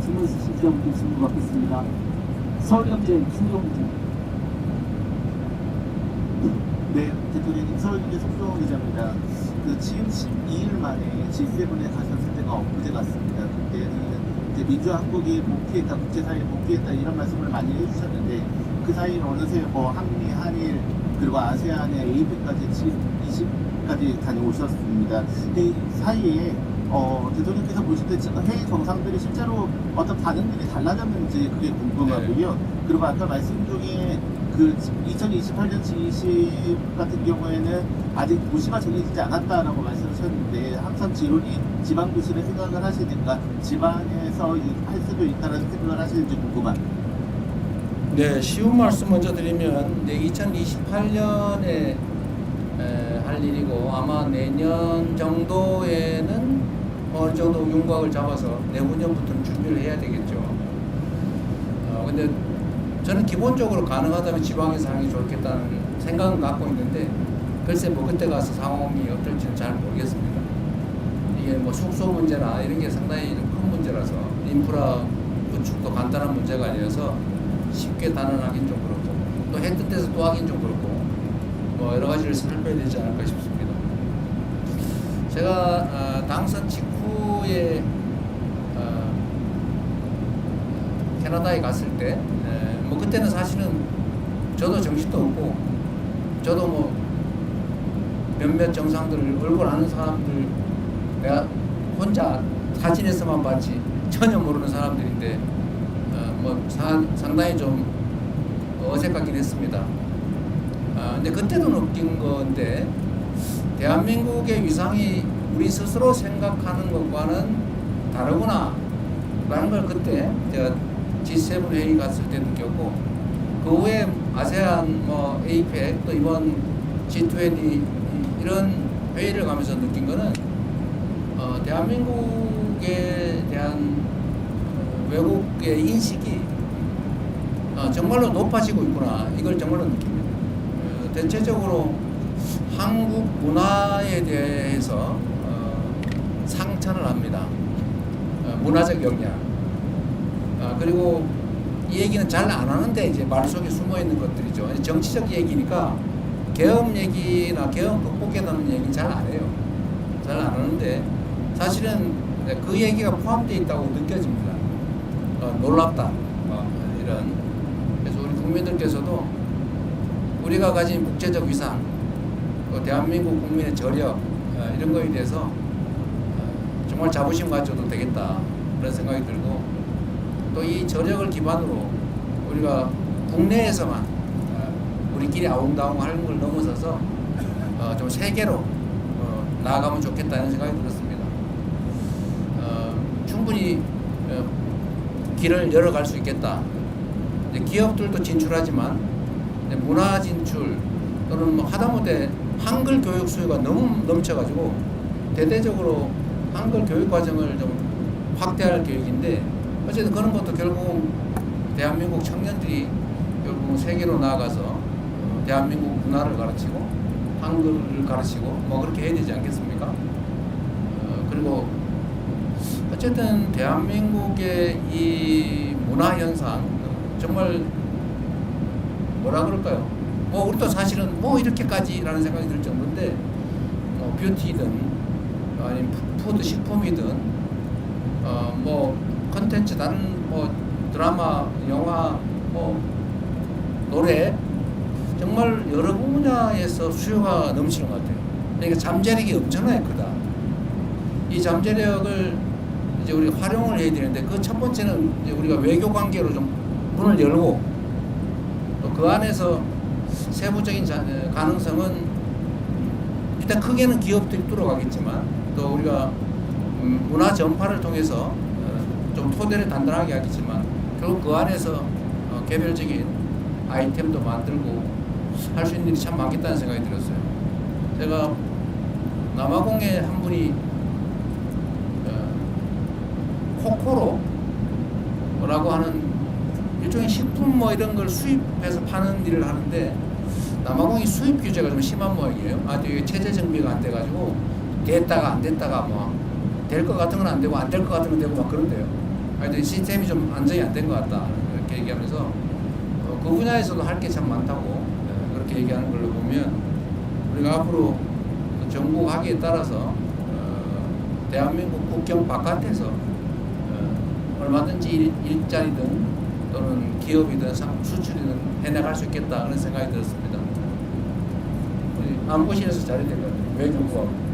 Speaker 1: 질문 있으신 분 질문 받겠습니다. 서울경제 신동재.
Speaker 11: 네, 대통령님 서울경제 송정호 기자입니다. 그 취임 12일 만에 G7에 가셨을 때가 엊그제 같습니다. 그때는 이제 민주화 한국이 복귀했다, 국제사회에 복귀했다 이런 말씀을 많이 해주셨는데 그 사이는 어느새 한미, 한일 그리고 아세안의 AP까지 G20까지 다녀오셨습니다. 이 사이에 대통령께서 보실 때 해외 정상들이 실제로 어떤 반응들이 달라졌는지 그게 궁금하고요. 그리고 아까 말씀 중에 그 2028년 G20 같은 경우에는 아직 도시가 정해지지 않았다라고 말씀하셨는데 항상 지론이 지방 도시를 생각을 하시니까 지방에서 할 수도 있다라는 생각을 하시는지 궁금합니다.
Speaker 2: 네, 쉬운 말씀 먼저 드리면 2028년에 할 일이고 아마 내년 정도에는 어느 정도 윤곽을 잡아서 내후년부터는 준비를 해야 되겠죠. 근데 저는 기본적으로 가능하다면 지방에서 하는 게 좋겠다는 생각은 갖고 있는데 글쎄 그때 가서 상황이 어떨지는 잘 모르겠습니다. 이게 숙소 문제나 이런 게 상당히 좀 큰 문제라서 인프라 구축도 간단한 문제가 아니어서 쉽게 단언하긴 좀 그렇고 또 했던 데서 또 하긴 좀 그렇고 여러 가지를 살펴야 되지 않을까 싶습니다. 제가 당선 직후에 캐나다에 갔을 때 그때는 사실은 저도 정신도 없고 저도 몇몇 정상들을 얼굴 아는 사람들 내가 혼자 사진에서만 봤지 전혀 모르는 사람들인데 상당히 좀 어색하긴 했습니다. 근데 그때도 느낀 건데 대한민국의 위상이 우리 스스로 생각하는 것과는 다르구나 라는 걸 그때 제가 G7 회의 갔을 때 느꼈고 그 후에 아세안, APEC 또 이번 G20 이런 회의를 가면서 느낀 거는 대한민국에 대한 외국의 인식이 정말로 높아지고 있구나 이걸 정말로 느낍니다. 대체적으로 한국 문화에 대해서 상찬을 합니다. 문화적 역량. 그리고 이 얘기는 잘 안 하는데 이제 말 속에 숨어 있는 것들이죠. 정치적 얘기니까 계엄 얘기나 계엄 극복에 대한 얘기는 잘 안 해요. 잘 안 하는데 사실은 그 얘기가 포함되어 있다고 느껴집니다. 놀랍다. 이런. 그래서 우리 국민들께서도 우리가 가진 국제적 위상, 또 대한민국 국민의 저력 이런 거에 대해서 정말 자부심 가져도 되겠다 그런 생각이 들고, 또 이 저력을 기반으로 우리가 국내에서만 우리끼리 아웅다웅 하는 걸 넘어서서 좀 세계로 나아가면 좋겠다는 생각이 들었습니다. 충분히 길을 열어갈 수 있겠다. 기업들도 진출하지만 문화 진출 또는 뭐 하다못해 한글 교육 수요가 너무 넘쳐가지고 대대적으로 한글 교육 과정을 좀 확대할 계획인데, 어쨌든 그런 것도 결국은 대한민국 청년들이 결국은 세계로 나아가서 대한민국 문화를 가르치고 한글을 가르치고 뭐 그렇게 해야 되지 않겠습니까? 그리고 어쨌든 대한민국의 이 문화 현상 정말 뭐라 그럴까요? 뭐 우리도 사실은 뭐 이렇게까지라는 생각이 들 정도인데, 뷰티든 아니면 푸드 식품이든 뭐 컨텐츠 다른 뭐 드라마, 영화, 뭐 노래 정말 여러 분야에서 수요가 넘치는 것 같아요. 그러니까 잠재력이 엄청나게 크다. 이 잠재력을 이제 우리 활용을 해야 되는데, 그 첫 번째는 이제 우리가 외교 관계로 좀 문을 열고, 또 그 안에서 세부적인 가능성은 일단 크게는 기업들이 뚫어가겠지만, 또 우리가 문화 전파를 통해서 좀 토대를 단단하게 하겠지만, 결국 그 안에서 개별적인 아이템도 만들고 할 수 있는 일이 참 많겠다는 생각이 들었어요. 제가 남아공에 한 분이 코코로라고 하는 일종의 식품 뭐 이런 걸 수입해서 파는 일을 하는데, 남아공이 수입 규제가 좀 심한 모양이에요. 아주 체제 정비가 안 돼가지고 됐다가 안 됐다가 뭐 될 것 같은 건 안 되고 안 될 것 같은 건 되고 막 그런데요. 하여튼 시스템이 좀 안정이 안 된 것 같다 이렇게 얘기하면서 그 분야에서도 할 게 참 많다고 그렇게 얘기하는 걸로 보면, 우리가 앞으로 정부 하기에 따라서 대한민국 국경 바깥에서 얼마든지 일자리든 또는 기업이든 수출이든 해나갈 수 있겠다 그런 생각이 들었습니다. 안보실에서 잘해야 될 것 같아요. 외교부하고.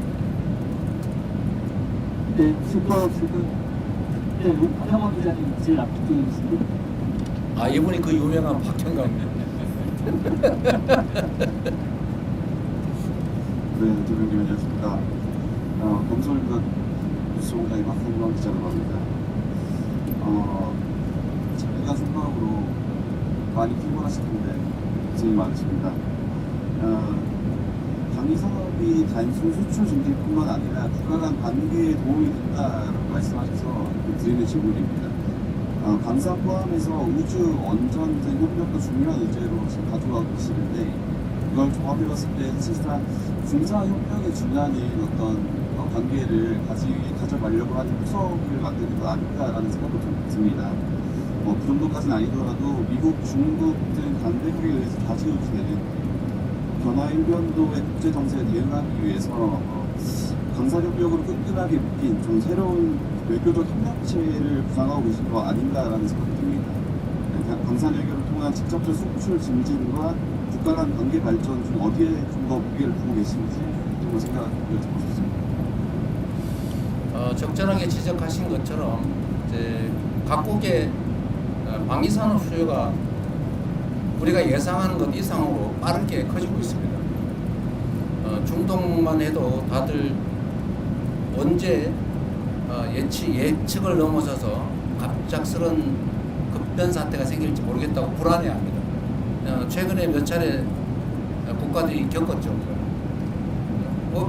Speaker 1: 네, 슈퍼스는 네, 박형원 기자님 제일 앞쪽에 있습니다.
Speaker 2: 아, 이분이 그 유명한 박형광님.
Speaker 3: 네, 대표님 안녕하십니까. 검솔급 뉴스공장의 박형광 기자라고 합니다. 자기가 생각으로 많이 피곤하실 텐데 고생이 많으십니다. 방위산업이 단순 수출 증진뿐만 아니라 국가 간 관계에 도움이 된다라고 말씀하셔서 드리는 질문입니다. 방산 포함해서 우주, 원전 등 협력도 중요한 의제로 지금 가져가고 계시는데, 이걸 종합해봤을 때 사실상 군사 협력에 준하는 어떤 관계를 가져가려고 하는 구석을 만드는 것 아닐까라는 생각도 좀 듭니다. 그 정도까지는 아니더라도 미국, 중국 등 강대국에 의해서 좌지우지되는 변화 일변도의 국제 정세에 대응하기 위해서 강사협력으로 끈끈하게 묶인 좀 새로운 외교적 협력체를 구상하고 계신 거 아닌가라는 생각이 듭니다. 강산외교를 통한 직접적 수출 증진과 국가 간 관계 발전 중 어디에 좀 더 무게를 두고 계신지 좀 생각을 여쭤보고 싶습니다.
Speaker 2: 적절하게 지적하신 것처럼 이제 각국의 방위산업 수요가 우리가 예상하는 것 이상으로 빠르게 커지고 있습니다. 중동만 해도 다들 언제 예측을 넘어서서 갑작스런 급변 사태가 생길지 모르겠다고 불안해합니다. 최근에 몇 차례 국가들이 겪었죠.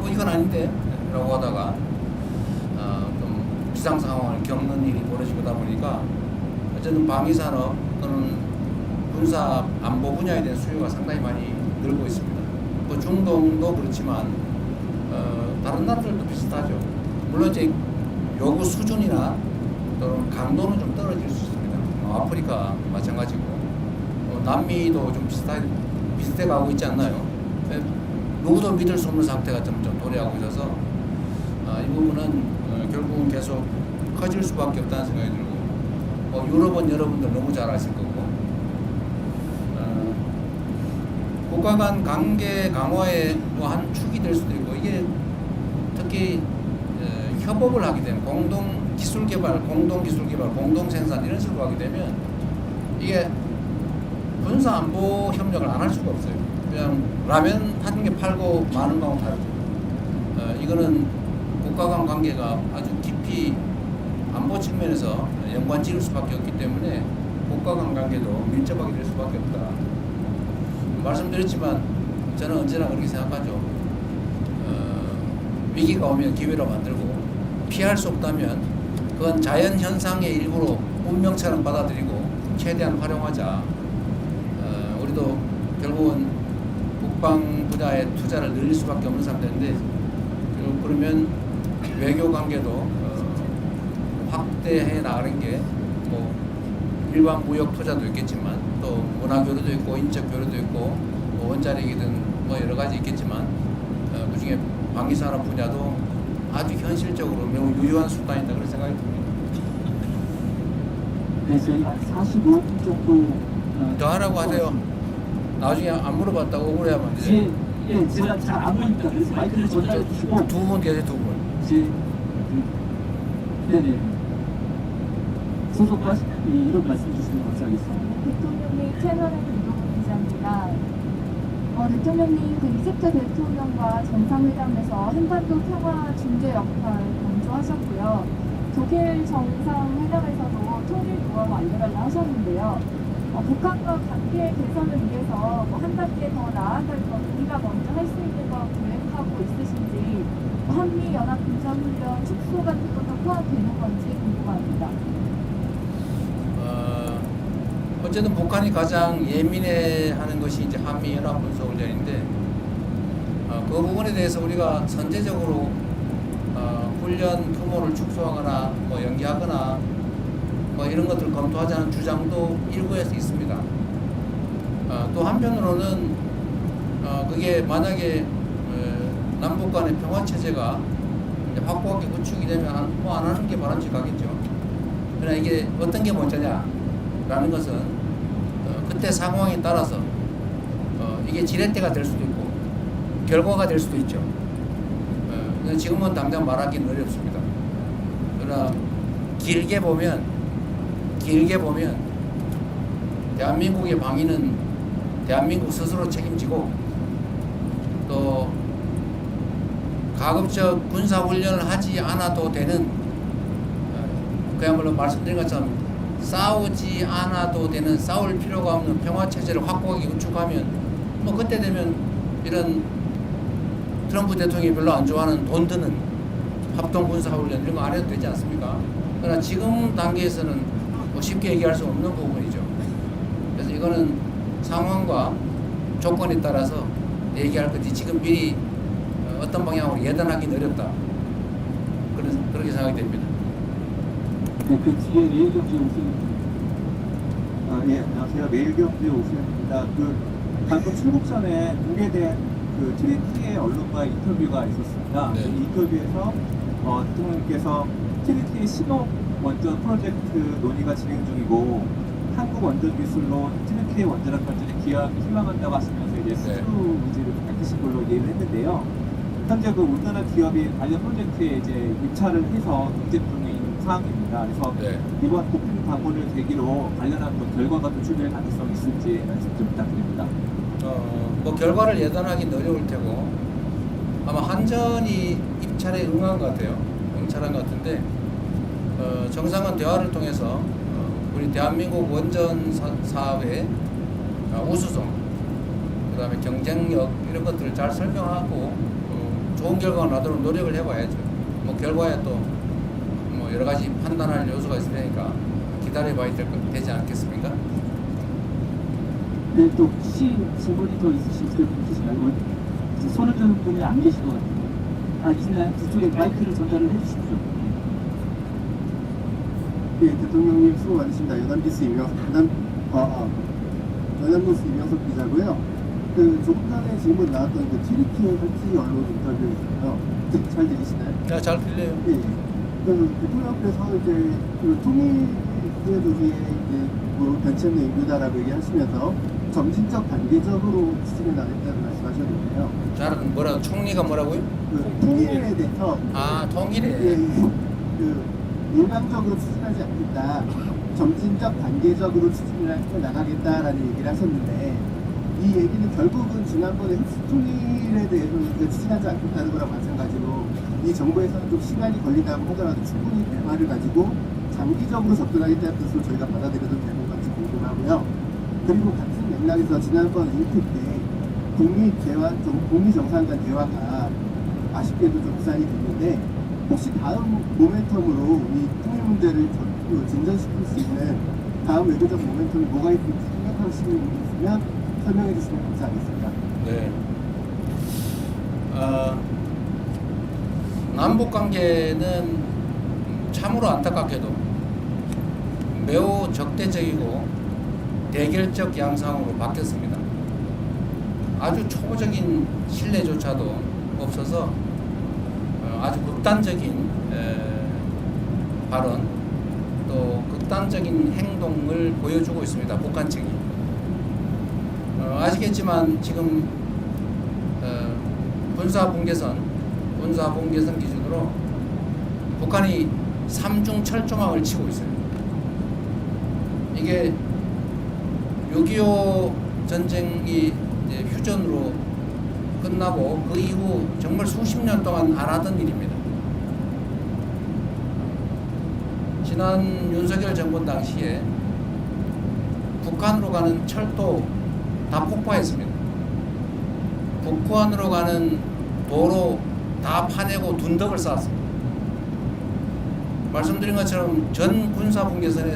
Speaker 2: 이건 아닌데 라고 하다가 좀 비상 상황을 겪는 일이 벌어지다 보니까 어쨌든 방위산업 또는 군사 안보 분야에 대한 수요가 상당히 많이 늘고 있습니다. 또 중동도 그렇지만 다른 나라들도 비슷하죠. 물론 이제 요구 수준이나 또는 강도는 좀 떨어질 수 있습니다. 아프리카 마찬가지고 남미도 좀 비슷해 가고 있지 않나요? 누구도 믿을 수 없는 상태가 좀 도래하고 있어서 이 부분은 결국은 계속 커질 수밖에 없다는 생각이 들고, 유럽은 여러분들 너무 잘 아실 거고, 국가 간 관계 강화의 또 한 축이 될 수도 있고, 이게 특히 협업을 하게 되면 공동 기술 개발, 공동 생산 이런 식으로 하게 되면 이게 군사 안보 협력을 안 할 수가 없어요. 그냥 라면 한 개 팔고 마는 거하고 다르죠. 이거는 국가 간 관계가 아주 깊이 안보 측면에서 연관 지을 수밖에 없기 때문에 국가 간 관계도 밀접하게 될 수밖에 없다. 말씀드렸지만 저는 언제나 그렇게 생각하죠. 위기가 오면 기회로 만들고 피할 수 없다면 그건 자연 현상의 일부로 운명처럼 받아들이고 최대한 활용하자. 우리도 결국은 국방 분야에 투자를 늘릴 수밖에 없는 상태인데 그러면 외교 관계도 확대해 나가는 게 뭐 일반 무역 투자도 있겠지만 또 문화 교류도 있고 인적 교류도 있고 뭐 원자력이든 뭐 여러 가지 있겠지만 그중에 방위 산업 분야도 아주 현실적으로 매우 유효한 수단이다 그런 생각이 듭니다.
Speaker 1: 네, 저희 한 45분 정도
Speaker 2: 더 하라고 하세요. 나중에 안 물어봤다고 억울해하면 안 되죠.
Speaker 1: 예, 제가 잘 안 보니까 그래서 마이크를 전달해 주시고
Speaker 2: 두 분 계세요, 두 분.
Speaker 1: 이제 네네 소속과 이런 말씀 주시면 감사하겠습니다.
Speaker 12: 대통령님 채널의 김동훈 기자입니다. 대통령님 그 이집트 대통령과 정상회담에서 한반도 평화 중재 역할 강조하셨고요. 독일 정상회담에서도 통일 무역 완료를 하셨는데요. 북한과 관계 개선을 위해서 한 단계 더 나아갈 것 우리가 먼저 할 수 있는 거 계획하고 있으신지 한미 연합 군사훈련 축소 같은 것도 포함되는 건지 궁금합니다.
Speaker 2: 어쨌든 북한이 가장 예민해하는 것이 이제 한미 연합 군사 훈련인데 그 부분에 대해서 우리가 선제적으로 훈련 규모를 축소하거나 뭐 연기하거나 뭐 이런 것들을 검토하자는 주장도 일부에서 있습니다. 또 한편으로는 그게 만약에 남북 간의 평화 체제가 확고하게 구축이 되면 뭐 안 하는 게 바람직하겠죠. 그러나 이게 어떤 게 먼저냐라는 것은 그때 상황에 따라서 이게 지렛대가 될 수도 있고 결과가 될 수도 있죠. 지금은 당장 말하기는 어렵습니다. 그러나 길게 보면 대한민국의 방위는 대한민국 스스로 책임지고 또 가급적 군사훈련을 하지 않아도 되는 그야말로 말씀드린 것처럼 싸우지 않아도 되는 싸울 필요가 없는 평화체제를 확고하게 구축하면 뭐 그때 되면 이런 트럼프 대통령이 별로 안 좋아하는 돈 드는 합동군사훈련 이런 거 안 해도 되지 않습니까? 그러나 지금 단계에서는 뭐 쉽게 얘기할 수 없는 부분이죠. 그래서 이거는 상황과 조건에 따라서 얘기할 거지 지금 미리 어떤 방향으로 예단하기는 어렵다. 그렇게 생각이 됩니다.
Speaker 1: 네, 그 뒤에 매일경제 오수입니다.
Speaker 11: 예, 안녕하세요. 매일경제 오수입니다. 방금 출국 전에 공개된 트리티의 언론과의 인터뷰가 있었습니다.
Speaker 2: 네.
Speaker 11: 이 인터뷰에서 대통령님께서 트리티의 신호 원전 프로젝트 논의가 진행 중이고 한국 원전 기술로 트리티의 원자력 발전에 기여하기 희망한다고 하시면서 이제 수주 의지를 밝히신 걸로 이해를 했는데요. 현재 그 우리나라 기업이 관련 프로젝트에 이제 입찰을 해서 경쟁 중인 상황입니다. 그래서 이번 국빈 방문을 계기로 관련한 결과가 도출될 가능성이 있을지 말씀 좀 부탁드립니다.
Speaker 2: 뭐 결과를 예단하기는 어려울 테고 아마 한전이 입찰에 응한 것 같아요. 응찰한 것 같은데 정상은 대화를 통해서 우리 대한민국 원전 사업의 우수성, 그 다음에 경쟁력 이런 것들을 잘 설명하고 좋은 결과가 나도록 노력을 해봐야죠. 뭐 결과에 또 뭐 여러 가지 판단할 요소가 있으니까 기다려봐야 되지 않겠습니까?
Speaker 1: 네, 또 혹시 질문이 더 있으실 분이시나요? 손을 드는 분이 안 계신 것 같아요. 있나요? 그쪽에 마이크를 전달을 해주십시오.
Speaker 8: 예, 대통령님 수고 많으십니다. 연합뉴스 이명석 기자고요. 조금 전에 질문 나왔던 트리티의 현지 언론 인터뷰에서요. 잘 들리시나요?
Speaker 2: 잘 들려요.
Speaker 8: 예. 대통령께서 이제 통일의 논의에 이제 변칙의 이유다라고 얘기하시면서
Speaker 11: 점진적 단계적으로 추진해 나가겠다는 말씀하셨는데요.
Speaker 2: 잘은 뭐라고 총리가 뭐라고요?
Speaker 11: 그 통일에 대해서
Speaker 2: 아 통일에.
Speaker 11: 예, 그 일방적으로 추진하지 않겠다. 점진적 단계적으로 추진을 해 나가겠다라는 얘기를 하셨는데 이 얘기는 결국은 지난번에 흡수 통일에 대해서 추진하지 않겠다는 거랑 마찬가지로 이 정부에서는 좀 시간이 걸린다고 하더라도 충분히 대화를 가지고 장기적으로 접근하겠다는 뜻으로 저희가 받아들여도 되는 건지 궁금하고요. 그리고 같은 맥락에서 지난번 인트 때 북미 정상 간 대화가 아쉽게도 좀 무산이 됐는데 혹시 다음 모멘텀으로 이 통일 문제를 진전시킬 수 있는 다음 외교적 모멘텀이 뭐가 있을지 생각하시는 분이 있으면 설명해 주시면 감사하겠습니다.
Speaker 2: 네. 남북 관계는 참으로 안타깝게도 매우 적대적이고 대결적 양상으로 바뀌었습니다. 아주 초보적인 신뢰조차도 없어서 아주 극단적인 발언 또 극단적인 행동을 보여주고 있습니다. 북한 측이. 아시겠지만 지금 군사분계선 기준으로 북한이 3중 철조망을 치고 있어요. 이게 6.25 전쟁이 이제 휴전으로 끝나고 그 이후 정말 수십 년 동안 안 하던 일입니다. 지난 윤석열 정권 당시에 북한으로 가는 철도 다 폭파했습니다. 북한으로 가는 도로 다 파내고 둔덕을 쌓았습니다. 말씀드린 것처럼 전 군사분계선에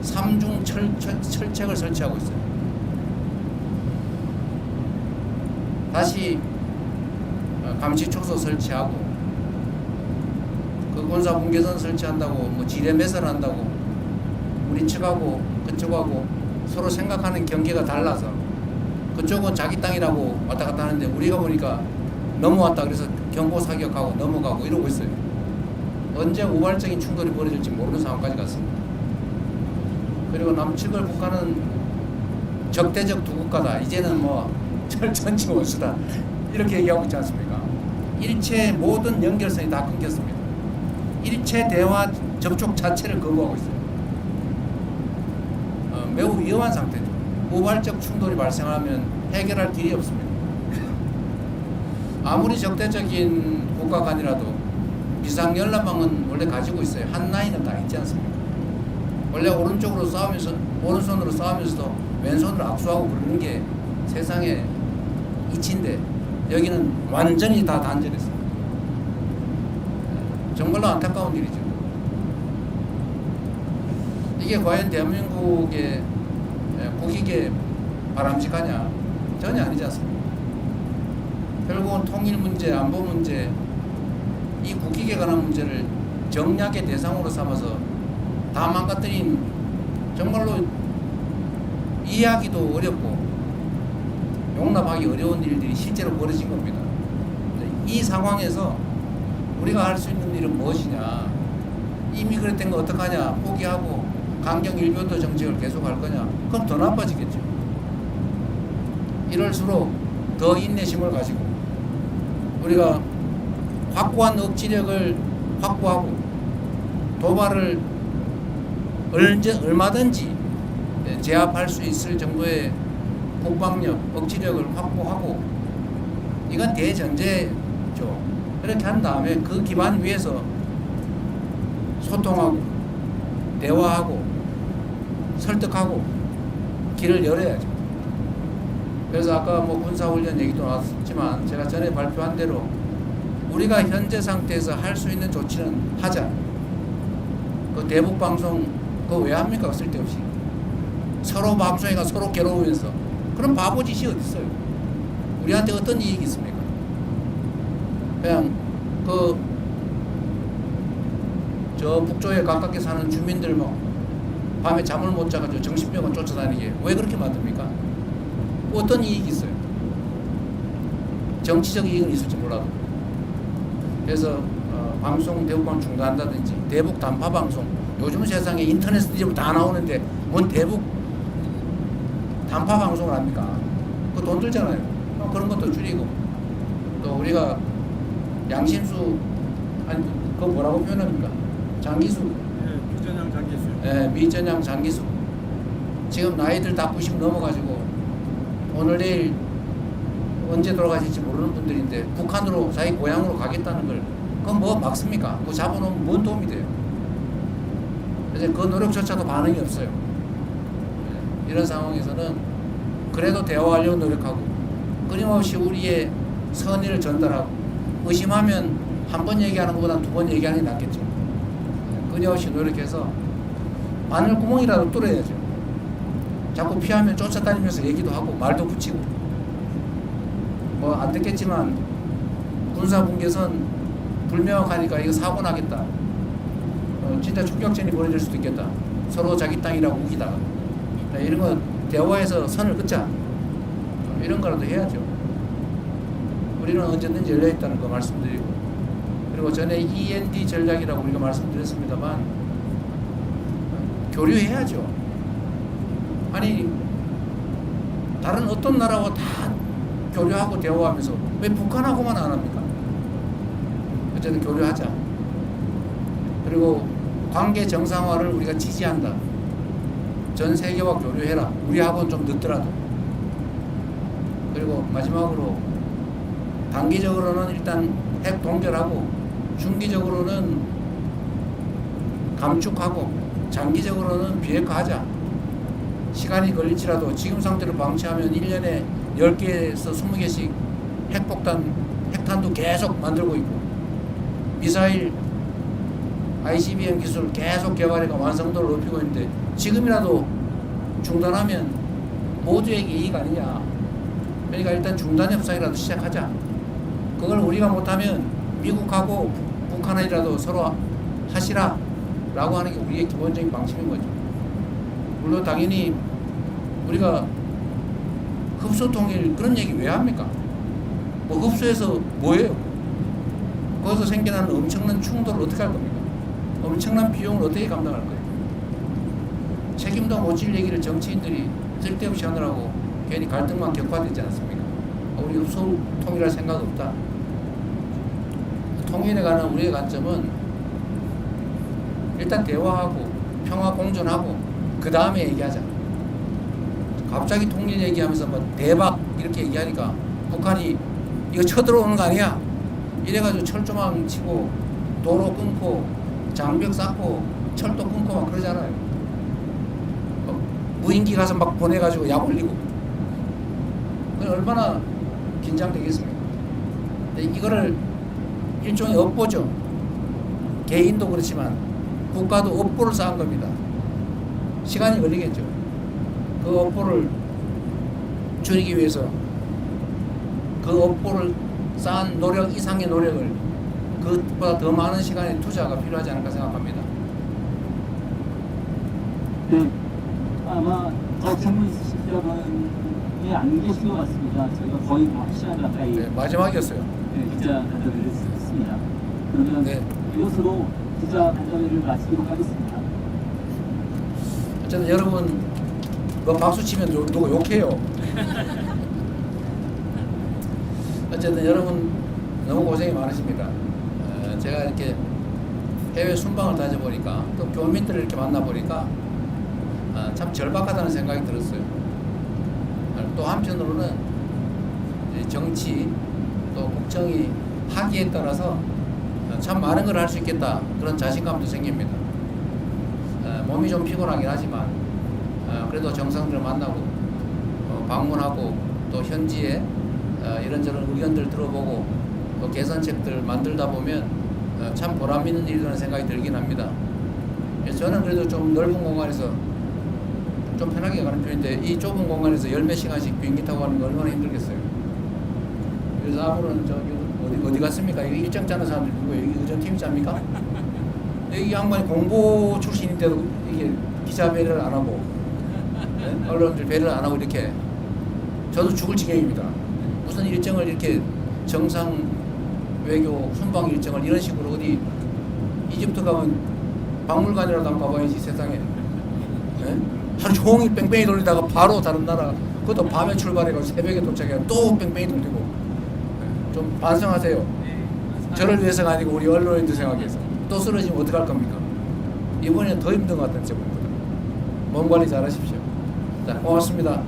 Speaker 2: 3중 철책을 설치하고 있어요. 다시 감시초소 설치하고 그 군사분계선 설치한다고 뭐 지뢰 매설한다고 우리 측하고 그쪽하고 서로 생각하는 경계가 달라서 그쪽은 자기 땅이라고 왔다 갔다 하는데 우리가 보니까 넘어왔다 그래서 경고 사격하고 넘어가고 이러고 있어요. 언제 우발적인 충돌이 벌어질지 모르는 상황까지 갔습니다. 그리고 남측을 북한은 적대적 두 국가다. 이제는 뭐 전치 원수다. 이렇게 얘기하고 있지 않습니까? 일체 모든 연결선이 다 끊겼습니다. 일체 대화 접촉 자체를 거부하고 있어요. 매우 위험한 상태죠. 우발적 충돌이 발생하면 해결할 길이 없습니다. 아무리 적대적인 국가 간이라도 비상연락망은 원래 가지고 있어요. 한 라인은 다 있지 않습니까? 원래 오른손으로 싸우면서도 왼손으로 악수하고 부르는 게 세상의 이치인데 여기는 완전히 다 단절했습니다. 정말로 안타까운 일이죠. 이게 과연 대한민국의 국익에 바람직하냐? 전혀 아니지 않습니까? 결국은 통일 문제, 안보 문제, 이 국익에 관한 문제를 정략의 대상으로 삼아서 다 망가뜨린 정말로 이해하기도 어렵고 용납하기 어려운 일들이 실제로 벌어진 겁니다. 이 상황에서 우리가 할 수 있는 일은 무엇이냐? 이미 그랬던 거 어떡하냐? 포기하고 강경 일변도 정책을 계속할 거냐? 그럼 더 나빠지겠죠. 이럴수록 더 인내심을 가지고 우리가 확고한 억지력을 확보하고 도발을 얼마든지 제압할 수 있을 정도의 국방력, 억지력을 확보하고 이건 대전제죠. 그렇게 한 다음에 그 기반 위에서 소통하고 대화하고 설득하고 길을 열어야죠. 그래서 아까 뭐 군사훈련 얘기도 나왔지만 제가 전에 발표한 대로 우리가 현재 상태에서 할 수 있는 조치는 하자. 그 대북 방송 그거 왜 합니까? 쓸데없이. 서로 방송회가 서로 괴로우면서 그런 바보짓이 어디 있어요? 우리한테 어떤 이익이 있습니까? 그냥 저 북쪽에 가깝게 사는 주민들 뭐 밤에 잠을 못 자가지고 정신병원 쫓아다니게 왜 그렇게 만듭니까? 어떤 이익이 있어요? 정치적 이익은 있을지 몰라도. 그래서 방송 대북방 중단한다든지 대북 단파 방송 요즘 세상에 인터넷 드리면 다 나오는데 뭔 대북 한파 방송을 합니까? 그 돈 들잖아요. 그런 것도 줄이고 또 우리가 양심수 아니 그거 뭐라고 표현합니까? 장기수.
Speaker 7: 비전향 장기수.
Speaker 2: 예, 미전향 장기수. 지금 나이들 다 90 넘어가지고 오늘 내일 언제 돌아가실지 모르는 분들인데 북한으로 자기 고향으로 가겠다는 걸 그건 뭐 막습니까? 그거 잡아놓으면 뭔 도움이 돼요? 그래서 그 노력조차도 반응이 없어요. 이런 상황에서는 그래도 대화하려고 노력하고 끊임없이 우리의 선의를 전달하고 의심하면 한 번 얘기하는 것보다 두 번 얘기하는 게 낫겠죠. 끊임없이 노력해서 바늘구멍이라도 뚫어야죠. 자꾸 피하면 쫓아다니면서 얘기도 하고 말도 붙이고 뭐 안 됐겠지만 군사분계선 불명확하니까 이거 사고 나겠다. 진짜 총격전이 벌어질 수도 있겠다. 서로 자기 땅이라고 우기다가 이런 거 대화해서 선을 긋자. 이런 거라도 해야죠. 우리는 언제든지 열려있다는 거 말씀드리고 그리고 전에 END 전략이라고 우리가 말씀드렸습니다만 교류해야죠. 아니 다른 어떤 나라와 다 교류하고 대화하면서 왜 북한하고만 안 합니까? 어쨌든 교류하자. 그리고 관계 정상화를 우리가 지지한다. 전 세계와 교류해라. 우리하고는 좀 늦더라도. 그리고 마지막으로 단기적으로는 일단 핵 동결하고 중기적으로는 감축하고 장기적으로는 비핵화하자. 시간이 걸릴지라도 지금 상태로 방치하면 1년에 10개에서 20개씩 핵폭탄, 핵탄도 계속 만들고 있고 미사일 ICBM 기술 계속 개발해가 완성도를 높이고 있는데 지금이라도 중단하면 모두에게 이익 아니냐. 그러니까 일단 중단 협상이라도 시작하자. 그걸 우리가 못하면 미국하고 북한이라도 서로 하시라 라고 하는 게 우리의 기본적인 방침인 거죠. 물론 당연히 우리가 흡수 통일 그런 얘기 왜 합니까? 뭐 흡수해서 뭐예요? 거기서 생겨나는 엄청난 충돌을 어떻게 할 겁니까? 엄청난 비용을 어떻게 감당할 거예요? 책임도 못 질 얘기를 정치인들이 쓸데없이 하느라고 괜히 갈등만 격화되지 않습니까? 우리 흡수 통일할 생각 없다. 통일에 관한 우리의 관점은 일단 대화하고 평화 공존하고 그 다음에 얘기하자. 갑자기 통일 얘기하면서 뭐 대박 이렇게 얘기하니까 북한이 이거 쳐들어오는 거 아니야? 이래가지고 철조망 치고 도로 끊고 장벽 쌓고 철도 끊고 막 그러잖아요. 무인기 가서 막 보내가지고 약 올리고 그건 얼마나 긴장되겠습니까? 근데 이거를 일종의 업보죠. 개인도 그렇지만 국가도 업보를 쌓은 겁니다. 시간이 걸리겠죠. 그 업보를 줄이기 위해서 그 업보를 쌓은 노력 이상의 노력을 그것보다 더 많은 시간의 투자가 필요하지 않을까 생각합니다.
Speaker 1: 네, 아마 더 질문 있으신 분이 안 계신 것 같습니다. 저희가 거의 1시간 가까이
Speaker 2: 네, 마지막이었어요.
Speaker 1: 기자 간담회를 했습니다. 그러면
Speaker 2: 네.
Speaker 1: 이것으로 기자 간담회를 마치도록 하겠습니다.
Speaker 2: 어쨌든 여러분 뭐 박수 치면 누가 욕해요. 어쨌든 여러분 너무 고생이 많으십니다. 제가 이렇게 해외 순방을 다녀보니까 또 교민들을 이렇게 만나보니까 참 절박하다는 생각이 들었어요. 또 한편으로는 정치 또 국정이 하기에 따라서 참 많은 걸 할 수 있겠다 그런 자신감도 생깁니다. 몸이 좀 피곤하긴 하지만 그래도 정상들을 만나고 방문하고 또 현지에 이런저런 의견들 들어보고 또 개선책들 만들다 보면 참 보람 있는 일이라는 생각이 들긴 합니다. 저는 그래도 좀 넓은 공간에서 좀 편하게 가는 편인데 이 좁은 공간에서 10몇 시간씩 비행기 타고 가는 거 얼마나 힘들겠어요. 그래서 앞으로는 어디 갔습니까? 이거 일정 짜는 사람들 누구예요? 이게 의전팀이 짭니까? 이 양반이 공보 출신인데도 이게 기자 배려를 안 하고 네? 언론들 배려를 안 하고 이렇게 저도 죽을 지경입니다. 무슨 일정을 이렇게 정상 외교 순방 일정을 이런 식으로 어디 이집트 가면 박물관이라도 한번 가봐야지 세상에. 네? 하루 종일 뺑뺑이 돌리다가 바로 다른 나라 그것도 밤에 출발해가지고 새벽에 도착해서 또 뺑뺑이 돌리고 좀 반성하세요. 저를 위해서가 아니고 우리 언론인들 생각해서 또 쓰러지면 어떡할 겁니까? 이번에는 더 힘든 것 같은 제목보다 몸 관리 잘 하십시오. 자, 고맙습니다.